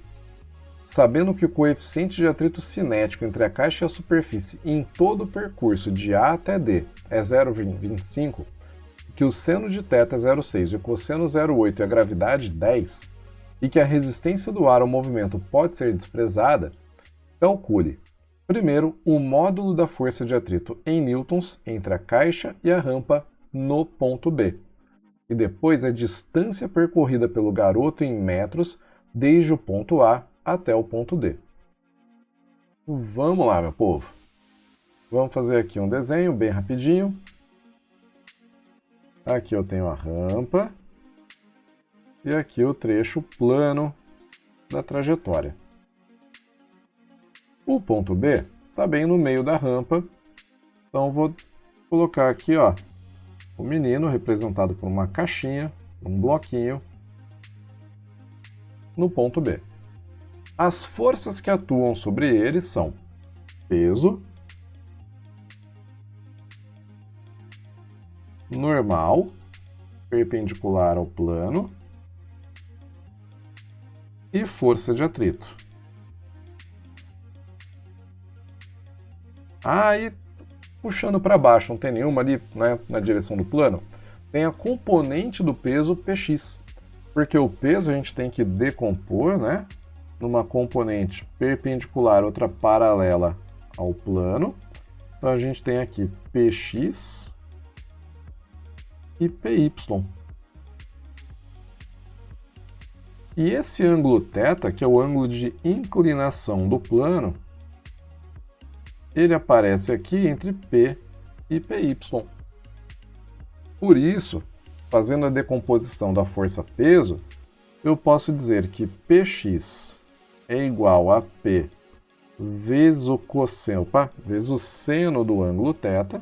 Sabendo que o coeficiente de atrito cinético entre a caixa e a superfície em todo o percurso de A até D é 0,25, que o seno de θ é 0,6 e o cosseno 0,8 e a gravidade 10, e que a resistência do ar ao movimento pode ser desprezada, calcule, primeiro, o módulo da força de atrito em newtons entre a caixa e a rampa no ponto B, e depois a distância percorrida pelo garoto em metros desde o ponto A até o ponto D. Vamos lá, meu povo. Vamos fazer aqui um desenho bem rapidinho. Aqui eu tenho a rampa e aqui o trecho plano da trajetória. O ponto B está bem no meio da rampa, então vou colocar aqui, ó, o menino representado por uma caixinha, um bloquinho, no ponto B. As forças que atuam sobre ele são peso, normal, perpendicular ao plano, e força de atrito. E puxando para baixo, não tem nenhuma ali, né, na direção do plano, tem a componente do peso Px, porque o peso a gente tem que decompor, né, numa componente perpendicular, outra paralela ao plano. Então a gente tem aqui Px e Py. E esse ângulo θ, que é o ângulo de inclinação do plano, ele aparece aqui entre P e Py. Por isso, fazendo a decomposição da força-peso, eu posso dizer que Px é igual a P vezes o cosseno, vezes o seno do ângulo θ.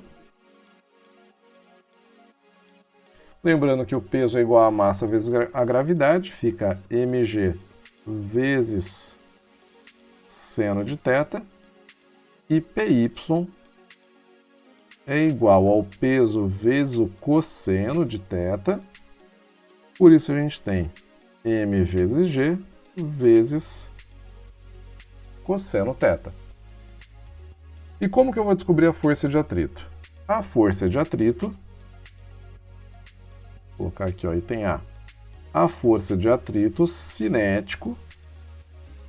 Lembrando que o peso é igual a massa vezes a gravidade, fica mg vezes seno de θ, e Py é igual ao peso vezes o cosseno de θ. Por isso a gente tem m vezes g vezes cosseno θ. E como que eu vou descobrir a força de atrito? A força de atrito, vou colocar aqui, ó, item A. A força de atrito cinético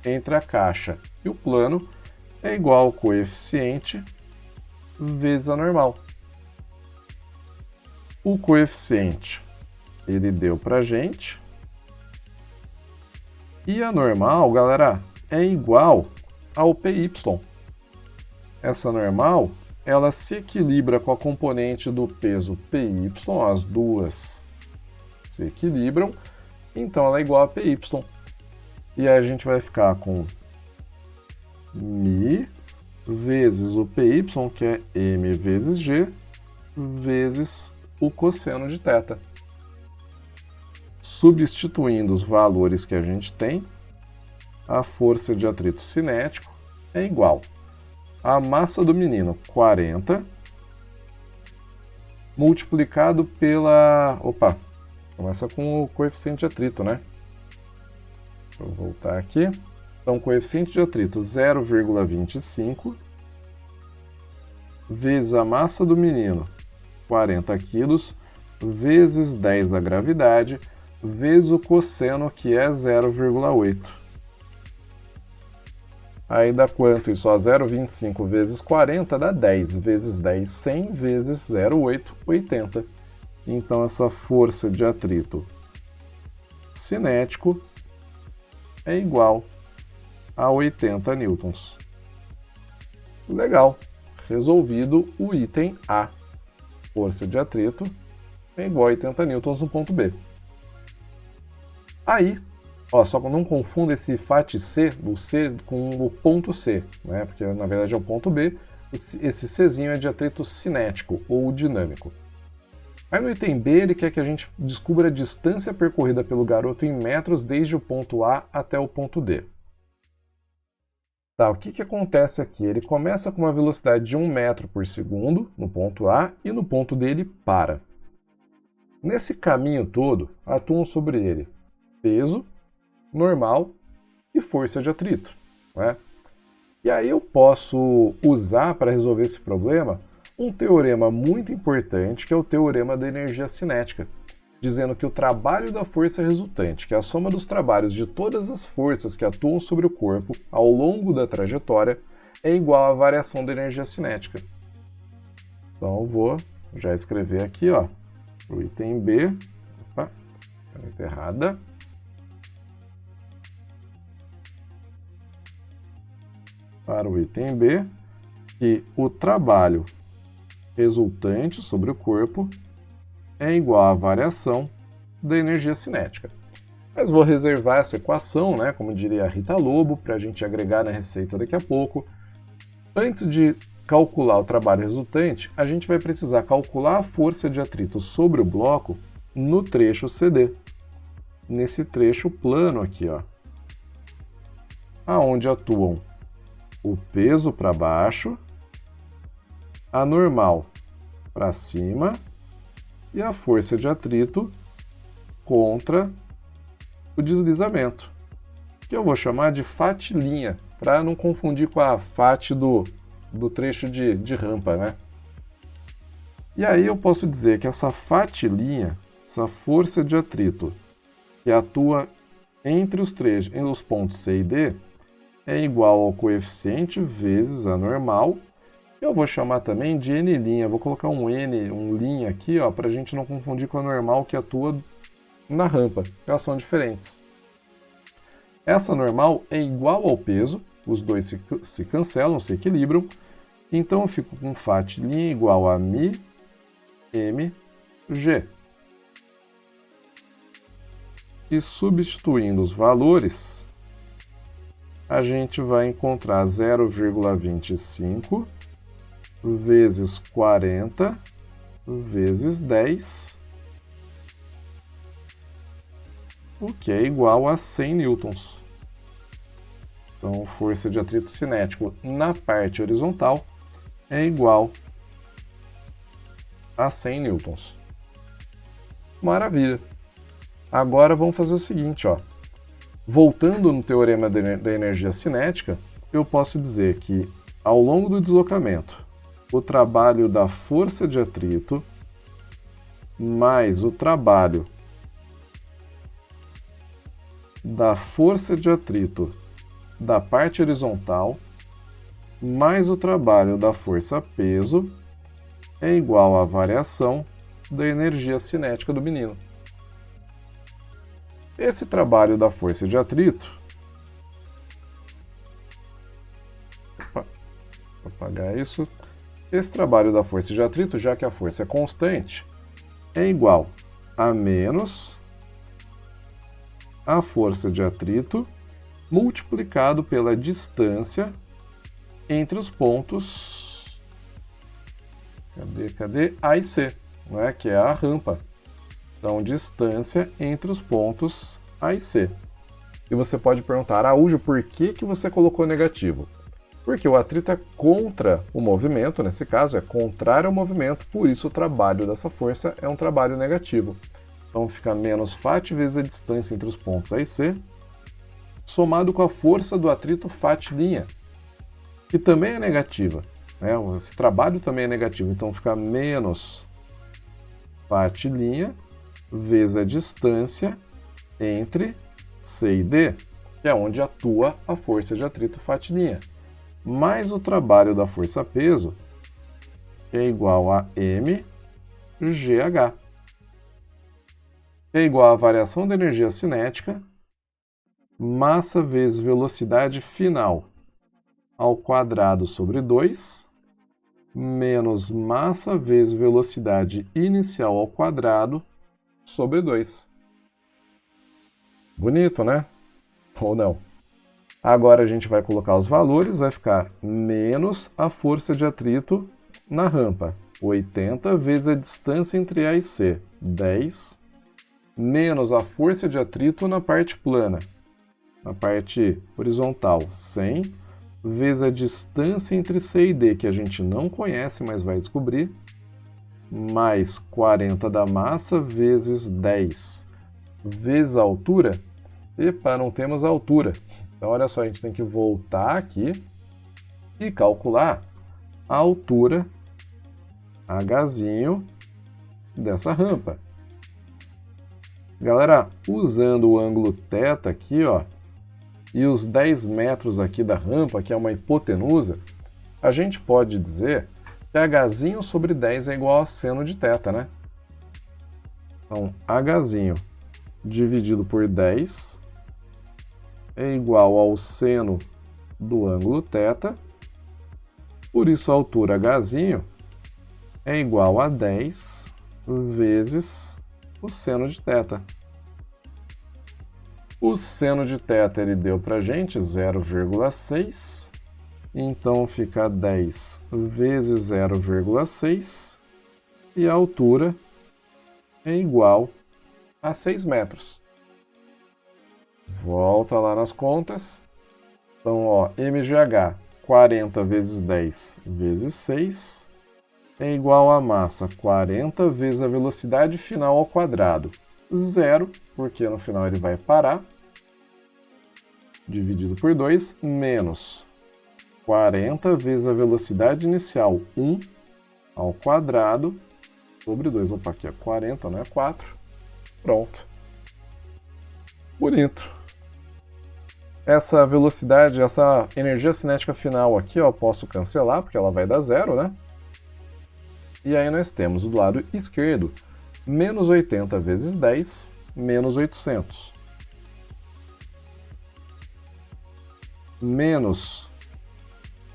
entre a caixa e o plano é igual ao coeficiente vezes a normal. O coeficiente ele deu pra gente. E a normal, galera, é igual ao PY. Essa normal, ela se equilibra com a componente do peso PY, as duas se equilibram, então ela é igual a PY. E aí a gente vai ficar com μ vezes o PY, que é m vezes g, vezes o cosseno de θ. Substituindo os valores que a gente tem, a força de atrito cinético é igual a massa do menino, 40, multiplicado pela... Opa, começa com o coeficiente de atrito, né? Deixa eu voltar aqui. Então, coeficiente de atrito 0,25 vezes a massa do menino, 40 quilos, vezes 10 da gravidade, vezes o cosseno, que é 0,8. Aí dá quanto isso? 0,25 vezes 40 dá 10, vezes 10, 100, vezes 0,8, 80. Então, essa força de atrito cinético é igual a 80 newtons. Legal. Resolvido o item A. Força de atrito é igual a 80 newtons no ponto B. Aí, ó, só que não confunda esse FAT C, do C com o ponto C, né? Porque na verdade é o ponto B. Esse Czinho é de atrito cinético ou dinâmico. Aí no item B ele quer que a gente descubra a distância percorrida pelo garoto em metros desde o ponto A até o ponto D. Tá, o que acontece aqui? Ele começa com uma velocidade de 1 metro por segundo no ponto A e no ponto D ele para. Nesse caminho todo, atuam sobre ele peso, normal e força de atrito, né? E aí eu posso usar para resolver esse problema um teorema muito importante, que é o teorema da energia cinética, dizendo que o trabalho da força resultante, que é a soma dos trabalhos de todas as forças que atuam sobre o corpo ao longo da trajetória, é igual à variação da energia cinética. Então eu vou já escrever aqui, ó, o item B, opa, caneta errada. Para o item B, que o trabalho resultante sobre o corpo é igual à variação da energia cinética. Mas vou reservar essa equação, né, como diria a Rita Lobo, para a gente agregar na receita daqui a pouco. Antes de calcular o trabalho resultante, a gente vai precisar calcular a força de atrito sobre o bloco no trecho CD. Nesse trecho plano aqui, ó, aonde atuam o peso para baixo, a normal para cima e a força de atrito contra o deslizamento, que eu vou chamar de FAT linha, para não confundir com a FAT do trecho de rampa, né? E aí eu posso dizer que essa FAT linha, essa força de atrito que atua entre os trechos, entre os pontos C e D, é igual ao coeficiente vezes a normal. Eu vou chamar também de N', vou colocar um N, um linha aqui, ó, para a gente não confundir com a normal que atua na rampa, elas são diferentes. Essa normal é igual ao peso, os dois se cancelam, se equilibram, então eu fico com FAT' igual a μ mg. E substituindo os valores, a gente vai encontrar 0,25 vezes 40 vezes 10, o que é igual a 100 newtons. Então, força de atrito cinético na parte horizontal é igual a 100 newtons. Maravilha! Agora vamos fazer o seguinte, ó. Voltando no teorema da energia cinética, eu posso dizer que, ao longo do deslocamento, o trabalho da força de atrito mais o trabalho da força de atrito da parte horizontal mais o trabalho da força-peso é igual à variação da energia cinética do menino. Esse trabalho da força de atrito, vou apagar isso, esse trabalho da força de atrito, já que a força é constante, é igual a menos a força de atrito multiplicado pela distância entre os pontos A e C, não é? Que é a rampa. Então, distância entre os pontos A e C. E você pode perguntar, Araújo, por que você colocou negativo? Porque o atrito é contra o movimento, nesse caso é contrário ao movimento, por isso o trabalho dessa força é um trabalho negativo. Então fica menos φ vezes a distância entre os pontos A e C, somado com a força do atrito φ', que também é negativa, né? Esse trabalho também é negativo, então fica menos φ' vezes a distância entre C e D, que é onde atua a força de atrito φ', mais o trabalho da força-peso, que é igual a mgh, que é igual à variação da energia cinética, massa vezes velocidade final ao quadrado sobre 2, menos massa vezes velocidade inicial ao quadrado sobre 2. Bonito, né? Ou não? Agora a gente vai colocar os valores, vai ficar menos a força de atrito na rampa, 80 vezes a distância entre A e C, 10, menos a força de atrito na parte plana, na parte horizontal, 100, vezes a distância entre C e D, que a gente não conhece, mas vai descobrir, mais 40 da massa vezes 10, vezes a altura. Epa, não temos a altura. Então, olha só, a gente tem que voltar aqui e calcular a altura Hzinho dessa rampa. Galera, usando o ângulo θ aqui, ó, e os 10 metros aqui da rampa, que é uma hipotenusa, a gente pode dizer que Hzinho sobre 10 é igual a seno de θ, né? Então, Hzinho dividido por 10 é igual ao seno do ângulo θ, por isso a altura Hzinho é igual a 10 vezes o seno de θ. O seno de θ ele deu para a gente 0,6, então fica 10 vezes 0,6 e a altura é igual a 6 metros. Volta lá nas contas. Então, ó, mgh 40 vezes 10 vezes 6 é igual a massa 40 vezes a velocidade final ao quadrado. 0, porque no final ele vai parar, dividido por 2, menos 40 vezes a velocidade inicial, 1 ao quadrado, sobre 2. Opa, aqui é 40, não é 4. Pronto. Bonito. Essa velocidade, essa energia cinética final aqui, ó, posso cancelar, porque ela vai dar 0, né? E aí nós temos do lado esquerdo, menos 80 vezes 10, menos 800. Menos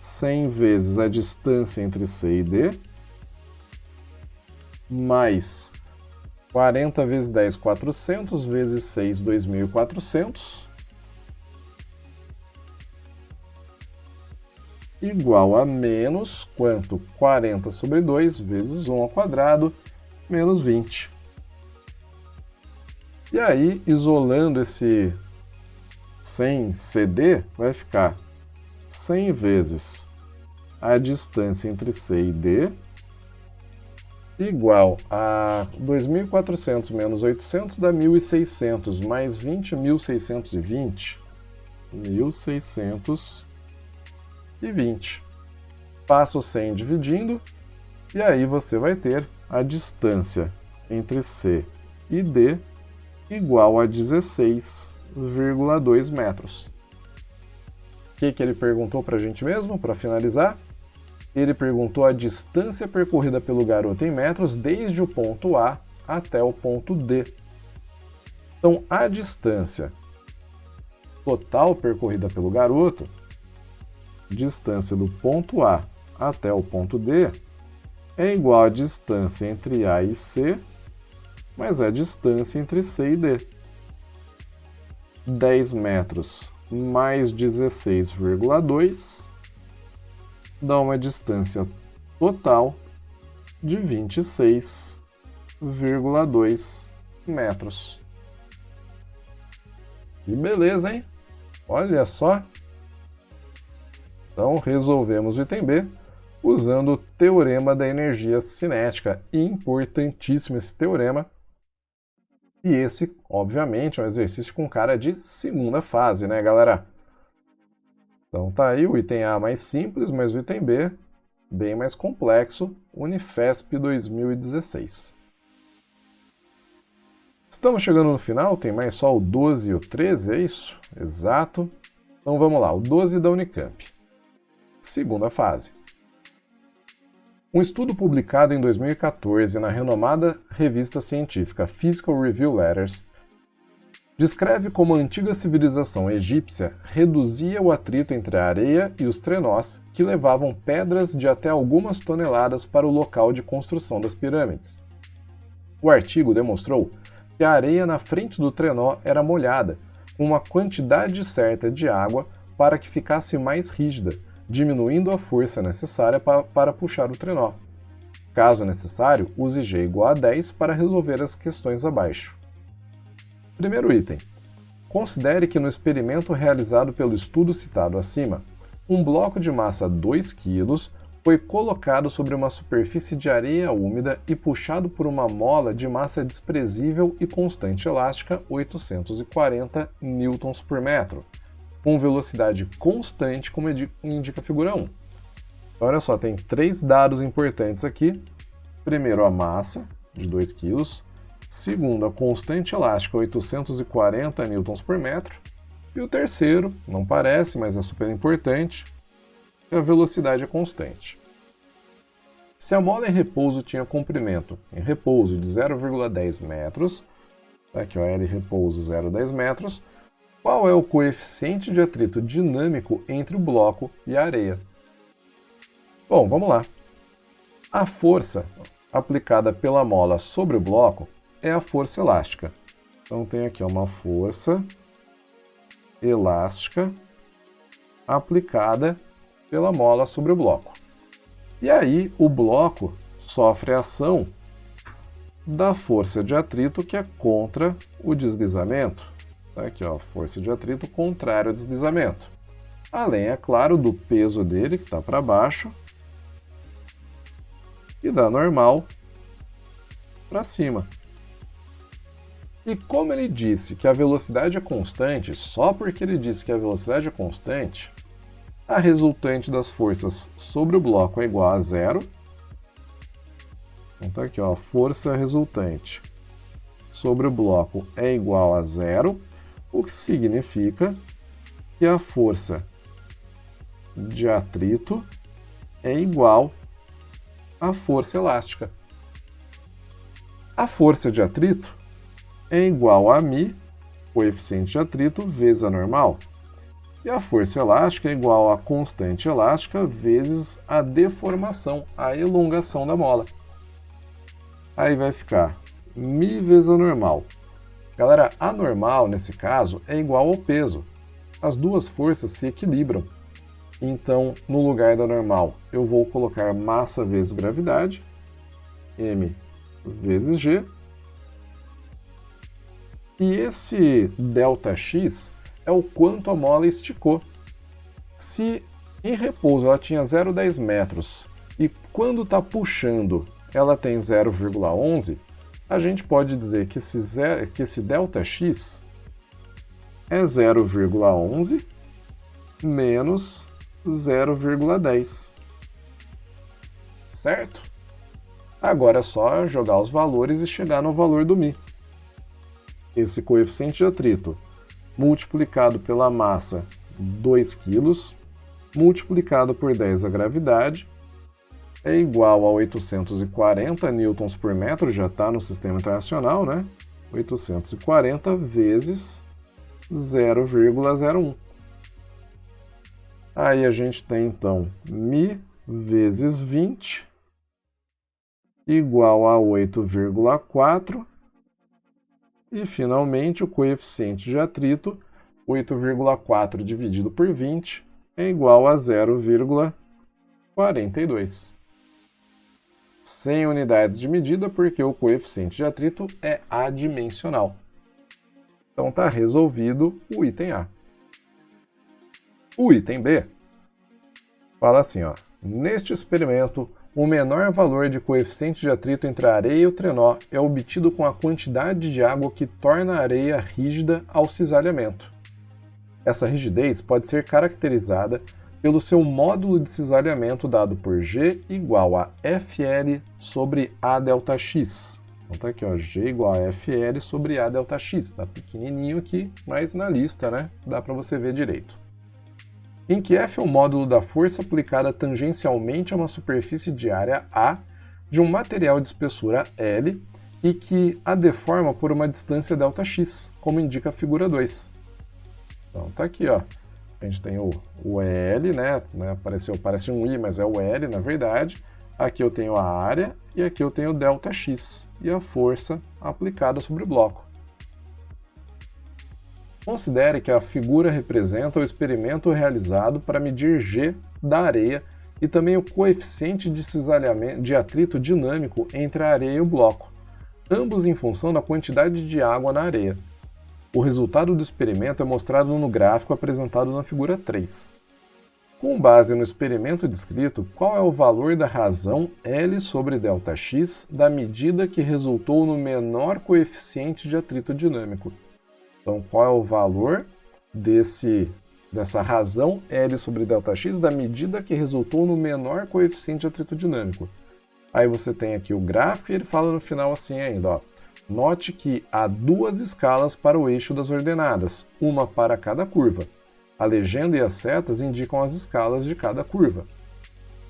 100 vezes a distância entre C e D, mais 40 vezes 10, 400, vezes 6, 2.400, igual a menos, quanto? 40 sobre 2 vezes 1 ao quadrado, menos 20. E aí, isolando esse 100 CD, vai ficar 100 vezes a distância entre C e D, igual a 2.400 menos 800 dá 1.600, mais 20, 1.620. 1.620. Passa o 100 dividindo, e aí você vai ter a distância entre C e D igual a 16,2 metros. O que ele perguntou para a gente mesmo, para finalizar? Ele perguntou a distância percorrida pelo garoto em metros desde o ponto A até o ponto D. Então, a distância total percorrida pelo garoto, distância do ponto A até o ponto D, é igual à distância entre A e C, mais a distância entre C e D. 10 metros mais 16,2 dá uma distância total de 26,2 metros. Que beleza, hein? Olha só! Então, resolvemos o item B usando o teorema da energia cinética. Importantíssimo esse teorema. E esse, obviamente, é um exercício com cara de segunda fase, né, galera? Então tá aí o item A mais simples, mas o item B bem mais complexo, Unifesp 2016. Estamos chegando no final, tem mais só o 12 e o 13, é isso? Exato. Então vamos lá, o 12 da Unicamp. Segunda fase. Um estudo publicado em 2014 na renomada revista científica Physical Review Letters descreve como a antiga civilização egípcia reduzia o atrito entre a areia e os trenós, que levavam pedras de até algumas toneladas para o local de construção das pirâmides. O artigo demonstrou que a areia na frente do trenó era molhada, com uma quantidade certa de água para que ficasse mais rígida, diminuindo a força necessária para puxar o trenó. Caso necessário, use G igual a 10 para resolver as questões abaixo. Primeiro item. Considere que no experimento realizado pelo estudo citado acima, um bloco de massa 2 kg foi colocado sobre uma superfície de areia úmida e puxado por uma mola de massa desprezível e constante elástica 840 newtons por metro, com velocidade constante, como indica a figura 1. Então, olha só, tem 3 dados importantes aqui. Primeiro, a massa, de 2 kg. Segundo, a constante elástica, 840 newtons por metro. E o terceiro, não parece, mas é super importante, a velocidade é constante. Se a mola em repouso tinha comprimento em repouso de 0,10 metros, aqui ó, L repouso 0,10 metros, qual é o coeficiente de atrito dinâmico entre o bloco e a areia? Bom, vamos lá. A força aplicada pela mola sobre o bloco é a força elástica. Então tem aqui uma força elástica aplicada pela mola sobre o bloco. E aí o bloco sofre a ação da força de atrito que é contra o deslizamento. Aqui ó, força de atrito contrária ao deslizamento. Além, é claro, do peso dele, que está para baixo, e da normal para cima. E como ele disse que a velocidade é constante, só porque ele disse que a velocidade é constante, a resultante das forças sobre o bloco é igual a zero. Então tá aqui, ó, a força resultante sobre o bloco é igual a zero, o que significa que a força de atrito é igual à força elástica. A força de atrito é igual a μ, coeficiente de atrito, vezes a normal. E a força elástica é igual à constante elástica vezes a deformação, a elongação da mola. Aí vai ficar μ vezes a normal. Galera, a normal, nesse caso, é igual ao peso. As duas forças se equilibram. Então, no lugar da normal, eu vou colocar massa vezes gravidade, m vezes g. E esse ΔX é o quanto a mola esticou. Se em repouso ela tinha 0,10 metros e quando está puxando ela tem 0,11, a gente pode dizer que esse ΔX é 0,11 menos 0,10. Certo? Agora é só jogar os valores e chegar no valor do μ. Esse coeficiente de atrito multiplicado pela massa 2 kg, multiplicado por 10 a gravidade, é igual a 840 newtons por metro, já está no sistema internacional, né? 840 vezes 0,01. Aí a gente tem, então, μ vezes 20 igual a 8,4 e, finalmente, o coeficiente de atrito, 8,4 dividido por 20, é igual a 0,42. Sem unidades de medida, porque o coeficiente de atrito é adimensional. Então está resolvido o item A. O item B fala assim, ó, neste experimento, o menor valor de coeficiente de atrito entre a areia e o trenó é obtido com a quantidade de água que torna a areia rígida ao cisalhamento. Essa rigidez pode ser caracterizada pelo seu módulo de cisalhamento dado por G igual a FL sobre A ΔX. Então tá aqui, ó, G igual a FL sobre A ΔX. Tá pequenininho aqui, mas na lista, né, dá para você ver direito. Em que F é o módulo da força aplicada tangencialmente a uma superfície de área A de um material de espessura L e que a deforma por uma distância ΔX, como indica a figura 2. Então tá aqui, ó. A gente tem o L, né? Parece um I, mas é o L, na verdade. Aqui eu tenho a área e aqui eu tenho o ΔX e a força aplicada sobre o bloco. Considere que a figura representa o experimento realizado para medir G da areia e também o coeficiente de cisalhamento de atrito dinâmico entre a areia e o bloco, ambos em função da quantidade de água na areia. O resultado do experimento é mostrado no gráfico apresentado na figura 3. Com base no experimento descrito, qual é o valor da razão L sobre ΔX da medida que resultou no menor coeficiente de atrito dinâmico? Então, qual é o valor dessa razão L sobre ΔX da medida que resultou no menor coeficiente de atrito dinâmico? Aí você tem aqui o gráfico e ele fala no final assim ainda, ó. Note que há duas escalas para o eixo das ordenadas, uma para cada curva. A legenda e as setas indicam as escalas de cada curva.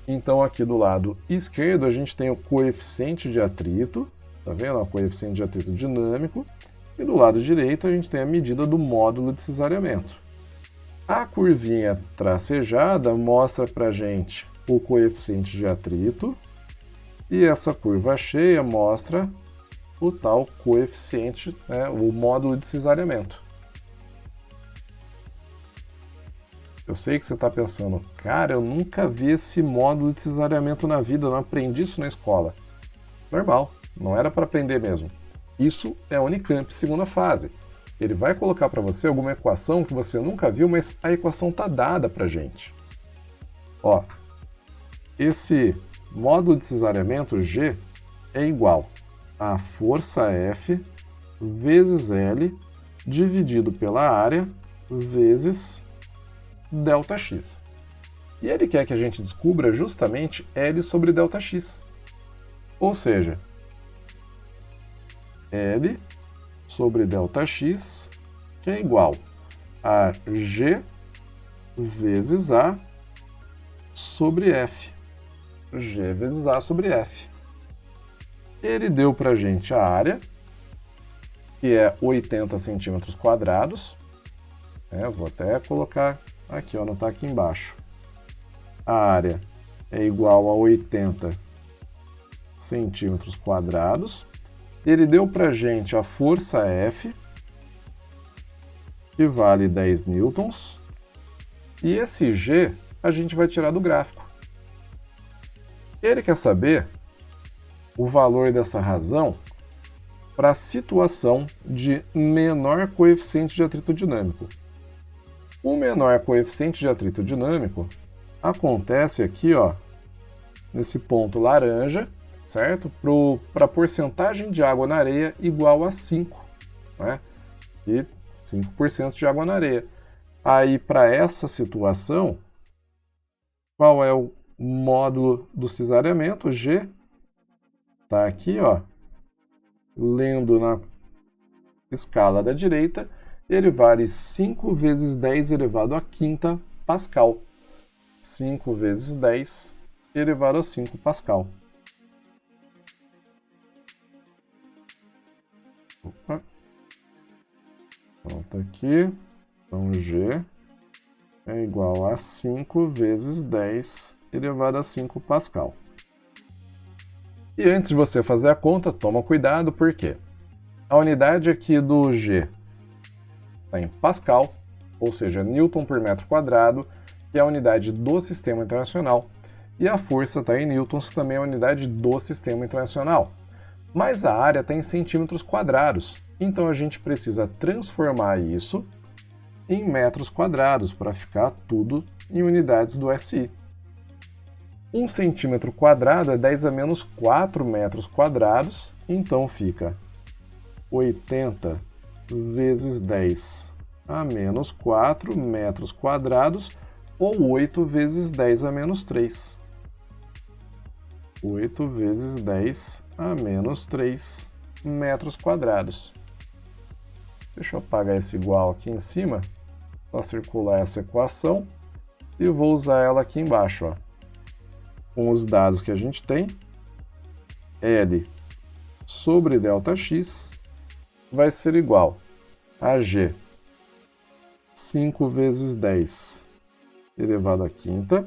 Então, aqui do lado esquerdo, a gente tem o coeficiente de atrito, tá vendo? O coeficiente de atrito dinâmico. E do lado direito a gente tem a medida do módulo de cisalhamento. A curvinha tracejada mostra para a gente o coeficiente de atrito e essa curva cheia mostra o tal coeficiente, né, o módulo de cisalhamento. Eu sei que você está pensando, cara, eu nunca vi esse módulo de cisalhamento na vida, eu não aprendi isso na escola. Normal, não era para aprender mesmo. Isso é Unicamp, segunda fase. Ele vai colocar para você alguma equação que você nunca viu, mas a equação está dada para a gente. Ó, esse módulo de cisalhamento G é igual a força F vezes L dividido pela área vezes ΔX. E ele quer que a gente descubra justamente L sobre ΔX. Ou seja, L sobre ΔX, que é igual a G vezes A sobre F. G vezes A sobre F. Ele deu para a gente a área, que é 80 centímetros quadrados. Vou até colocar aqui, ó, não está aqui embaixo. A área é igual a 80 centímetros quadrados. Ele deu para a gente a força F, que vale 10 newtons, e esse G a gente vai tirar do gráfico. Ele quer saber o valor dessa razão para a situação de menor coeficiente de atrito dinâmico. O menor coeficiente de atrito dinâmico acontece aqui, ó, nesse ponto laranja, certo? Para a porcentagem de água na areia igual a 5, né? E 5% de água na areia. Aí, para essa situação, qual é o módulo do cisareamento? G está aqui, ó, lendo na escala da direita, ele vale 5 vezes 10 elevado a quinta Pascal. 5 vezes 10 elevado a 5 Pascal. Opa. Volta aqui. Então, G é igual a 5 vezes 10 elevado a 5 Pascal. E antes de você fazer a conta, toma cuidado, porque a unidade aqui do G está em Pascal, ou seja, Newton por metro quadrado, que é a unidade do Sistema Internacional, e a força está em newtons, que também é a unidade do Sistema Internacional. Mas a área está em centímetros quadrados, então a gente precisa transformar isso em metros quadrados para ficar tudo em unidades do SI. 1 centímetro quadrado é 10 a menos 4 metros quadrados, então fica 80 vezes 10 a menos 4 metros quadrados, ou 8 vezes 10 a menos 3. 8 vezes 10 a menos 3 metros quadrados. Deixa eu apagar esse igual aqui em cima, só circular essa equação, e vou usar ela aqui embaixo, ó. Com os dados que a gente tem, L sobre ΔX vai ser igual a G 5 vezes 10 elevado à quinta,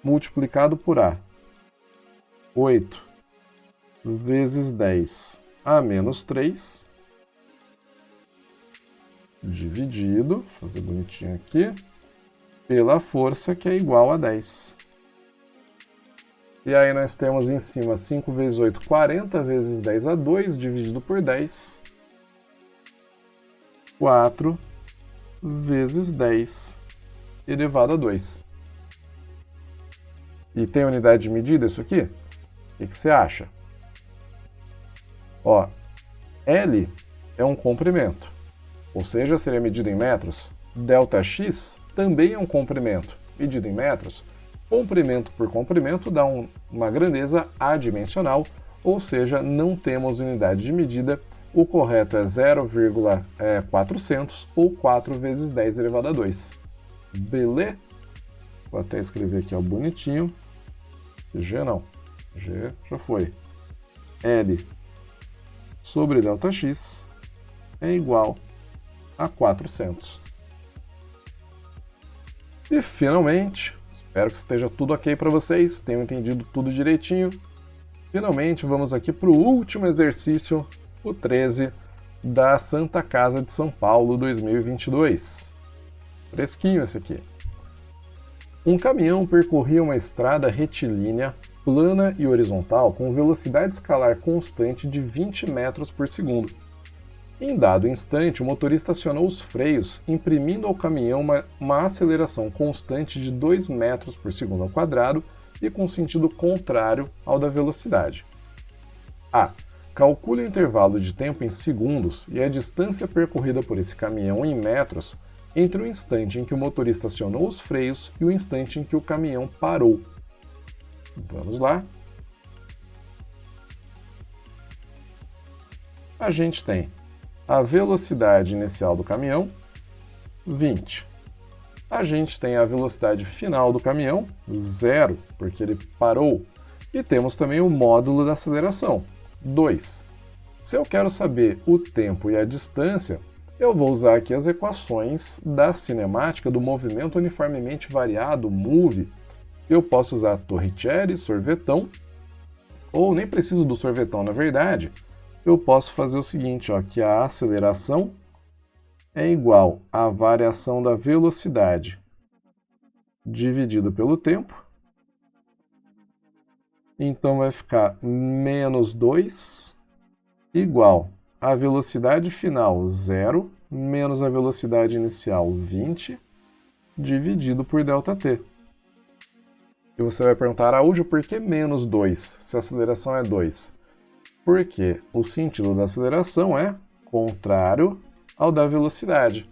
multiplicado por A, 8 vezes 10 a menos 3, dividido, vou fazer bonitinho aqui, pela força, que é igual a 10. E aí nós temos em cima 5 vezes 8, 40 vezes 10 a 2, dividido por 10. 4 vezes 10 elevado a 2. E tem unidade de medida isso aqui? O que você acha? Ó, L é um comprimento, ou seja, seria medido em metros. ΔX também é um comprimento, medido em metros. Comprimento por comprimento dá uma grandeza adimensional, ou seja, não temos unidade de medida. O correto é 0,400 ou 4 vezes 10 elevado a 2. Beleza? Vou até escrever aqui, ó, bonitinho. G não. G já foi. L sobre ΔX é igual a 400. E finalmente, espero que esteja tudo ok para vocês, tenham entendido tudo direitinho. Finalmente, vamos aqui para o último exercício, o 13, da Santa Casa de São Paulo 2022. Fresquinho esse aqui. Um caminhão percorria uma estrada retilínea, plana e horizontal com velocidade escalar constante de 20 metros por segundo. Em dado instante, o motorista acionou os freios, imprimindo ao caminhão uma aceleração constante de 2 metros por segundo ao quadrado e com sentido contrário ao da velocidade. A. Calcule o intervalo de tempo em segundos e a distância percorrida por esse caminhão em metros entre o instante em que o motorista acionou os freios e o instante em que o caminhão parou. Vamos lá. A gente tem a velocidade inicial do caminhão, 20. A gente tem a velocidade final do caminhão, 0, porque ele parou. E temos também o módulo da aceleração, 2. Se eu quero saber o tempo e a distância, eu vou usar aqui as equações da cinemática do movimento uniformemente variado, MUV. Eu posso usar Torricelli, sorvetão, ou nem preciso do sorvetão, na verdade. Eu posso fazer o seguinte, ó, que a aceleração é igual à variação da velocidade dividido pelo tempo. Então vai ficar menos 2 igual à velocidade final 0 menos a velocidade inicial 20 dividido por ΔT. E você vai perguntar, Araújo, por que menos 2, se a aceleração é 2? Porque o sentido da aceleração é contrário ao da velocidade.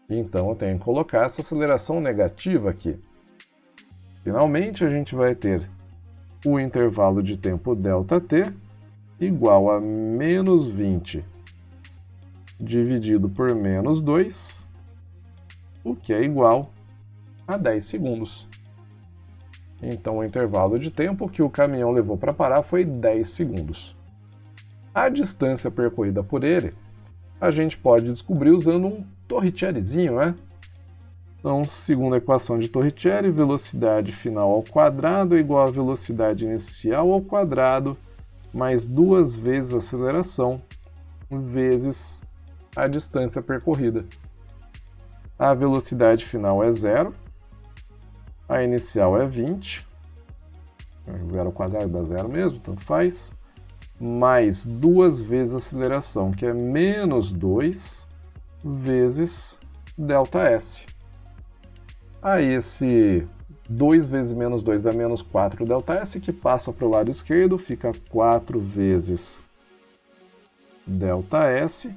Então eu tenho que colocar essa aceleração negativa aqui. Finalmente, a gente vai ter o intervalo de tempo ΔT igual a menos 20 dividido por menos 2, o que é igual a 10 segundos. Então, o intervalo de tempo que o caminhão levou para parar foi 10 segundos. A distância percorrida por ele, a gente pode descobrir usando um Torricellizinho, né? Então, segundo a equação de Torricelli, velocidade final ao quadrado é igual a velocidade inicial ao quadrado mais 2 vezes a aceleração vezes a distância percorrida. A velocidade final é 0, a inicial é 20, 0 ao quadrado dá 0 mesmo, tanto faz, mais 2 vezes a aceleração, que é menos 2 vezes ΔS. Aí esse 2 vezes menos 2 dá menos 4 ΔS, que passa para o lado esquerdo, fica 4 vezes ΔS,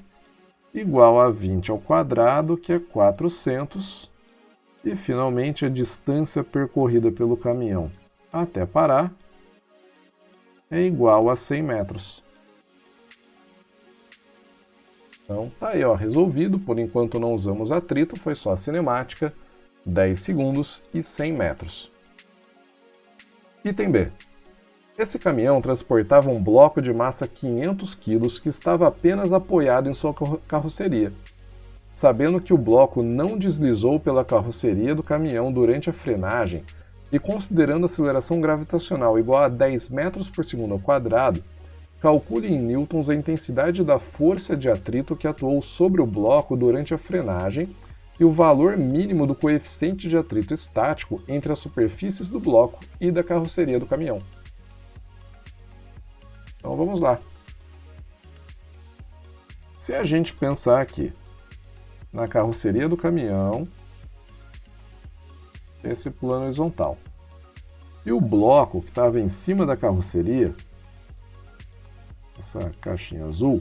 igual a 20 ao quadrado, que é 400, e finalmente a distância percorrida pelo caminhão até parar é igual a 100 metros. Então tá aí, ó, resolvido. Por enquanto não usamos atrito, foi só a cinemática, 10 segundos e 100 metros. Item B. Esse caminhão transportava um bloco de massa 500 kg que estava apenas apoiado em sua carroceria. Sabendo que o bloco não deslizou pela carroceria do caminhão durante a frenagem e considerando a aceleração gravitacional igual a 10 metros por segundo ao quadrado, calcule em newtons a intensidade da força de atrito que atuou sobre o bloco durante a frenagem e o valor mínimo do coeficiente de atrito estático entre as superfícies do bloco e da carroceria do caminhão. Então vamos lá. Se a gente pensar aqui na carroceria do caminhão, esse plano horizontal, e o bloco que estava em cima da carroceria, essa caixinha azul,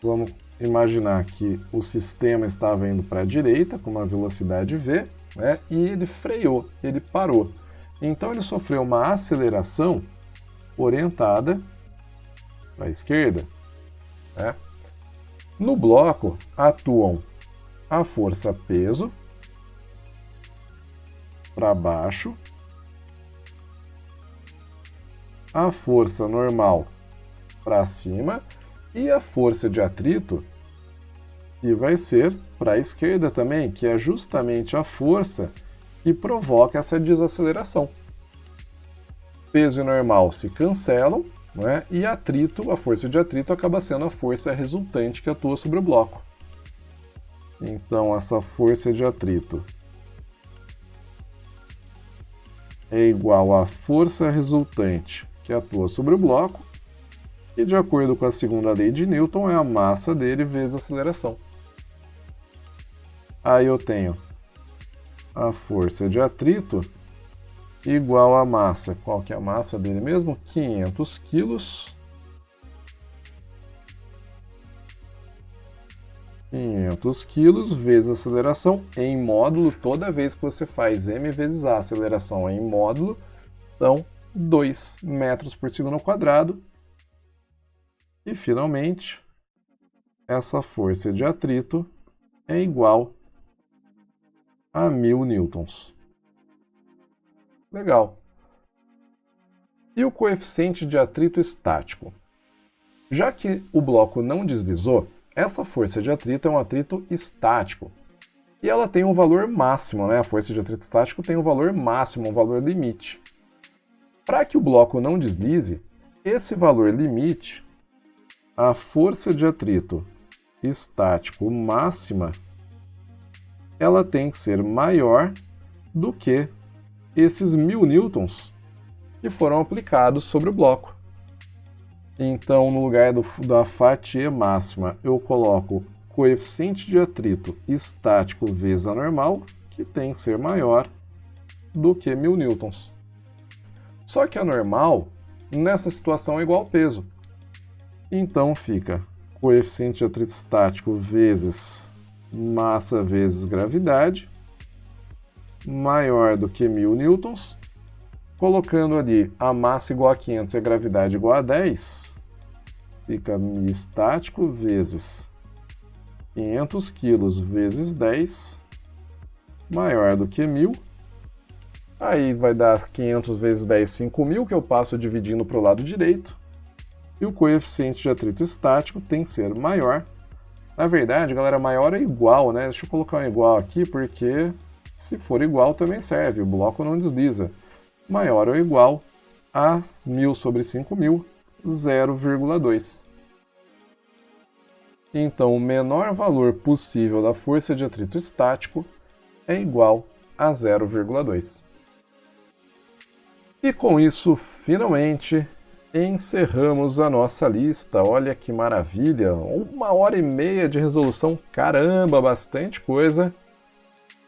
vamos imaginar que o sistema estava indo para a direita com uma velocidade v, né, e ele freou, ele parou. Então ele sofreu uma aceleração orientada para a esquerda, né? No bloco atuam a força peso para baixo, a força normal para cima e a força de atrito, que vai ser para a esquerda também, que é justamente a força que provoca essa desaceleração. Peso e normal se cancelam, né? E atrito, a força de atrito acaba sendo a força resultante que atua sobre o bloco. Então, essa força de atrito é igual à força resultante que atua sobre o bloco, e de acordo com a segunda lei de Newton, é a massa dele vezes a aceleração. Aí eu tenho a força de atrito igual à massa. Qual que é a massa dele mesmo? 500 quilos. 500 quilos vezes a aceleração em módulo. Toda vez que você faz m vezes a aceleração em módulo, são 2 metros por segundo ao quadrado. E, finalmente, essa força de atrito é igual a 1000 newtons. Legal. E o coeficiente de atrito estático? Já que o bloco não deslizou, essa força de atrito é um atrito estático. E ela tem um valor máximo, né? A força de atrito estático tem um valor máximo, um valor limite. Para que o bloco não deslize, esse valor limite, a força de atrito estático máxima, ela tem que ser maior do que esses 1000 newtons que foram aplicados sobre o bloco. Então, no lugar da fatia máxima, eu coloco coeficiente de atrito estático vezes a normal, que tem que ser maior do que 1000 newtons. Só que a normal, nessa situação, é igual ao peso. Então fica coeficiente de atrito estático vezes massa vezes gravidade, maior do que 1000 newtons. Colocando ali a massa igual a 500 e a gravidade igual a 10, fica μ estático vezes 500 kg vezes 10, maior do que 1000. Aí vai dar 500 vezes 10, 5.000, que eu passo dividindo para o lado direito. E o coeficiente de atrito estático tem que ser maior. Na verdade, galera, maior é igual, né? Deixa eu colocar um igual aqui, porque se for igual também serve, o bloco não desliza. Maior ou igual a 1000 sobre 5.000, 0,2. Então, o menor valor possível da força de atrito estático é igual a 0,2. E com isso, finalmente, encerramos a nossa lista. Olha que maravilha! 1h30 de resolução, caramba, bastante coisa.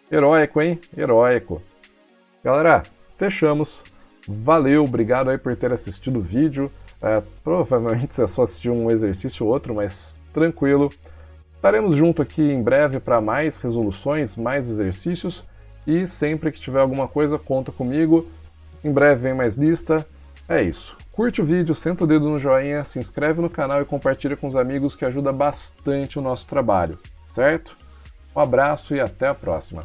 Heróico, hein? Heróico. Galera, fechamos. Valeu, obrigado aí por ter assistido o vídeo. Provavelmente você só assistiu um exercício ou outro, mas tranquilo. Estaremos junto aqui em breve para mais resoluções, mais exercícios. E sempre que tiver alguma coisa, conta comigo. Em breve vem mais lista. É isso. Curte o vídeo, senta o dedo no joinha, se inscreve no canal e compartilha com os amigos, que ajuda bastante o nosso trabalho, certo? Um abraço e até a próxima.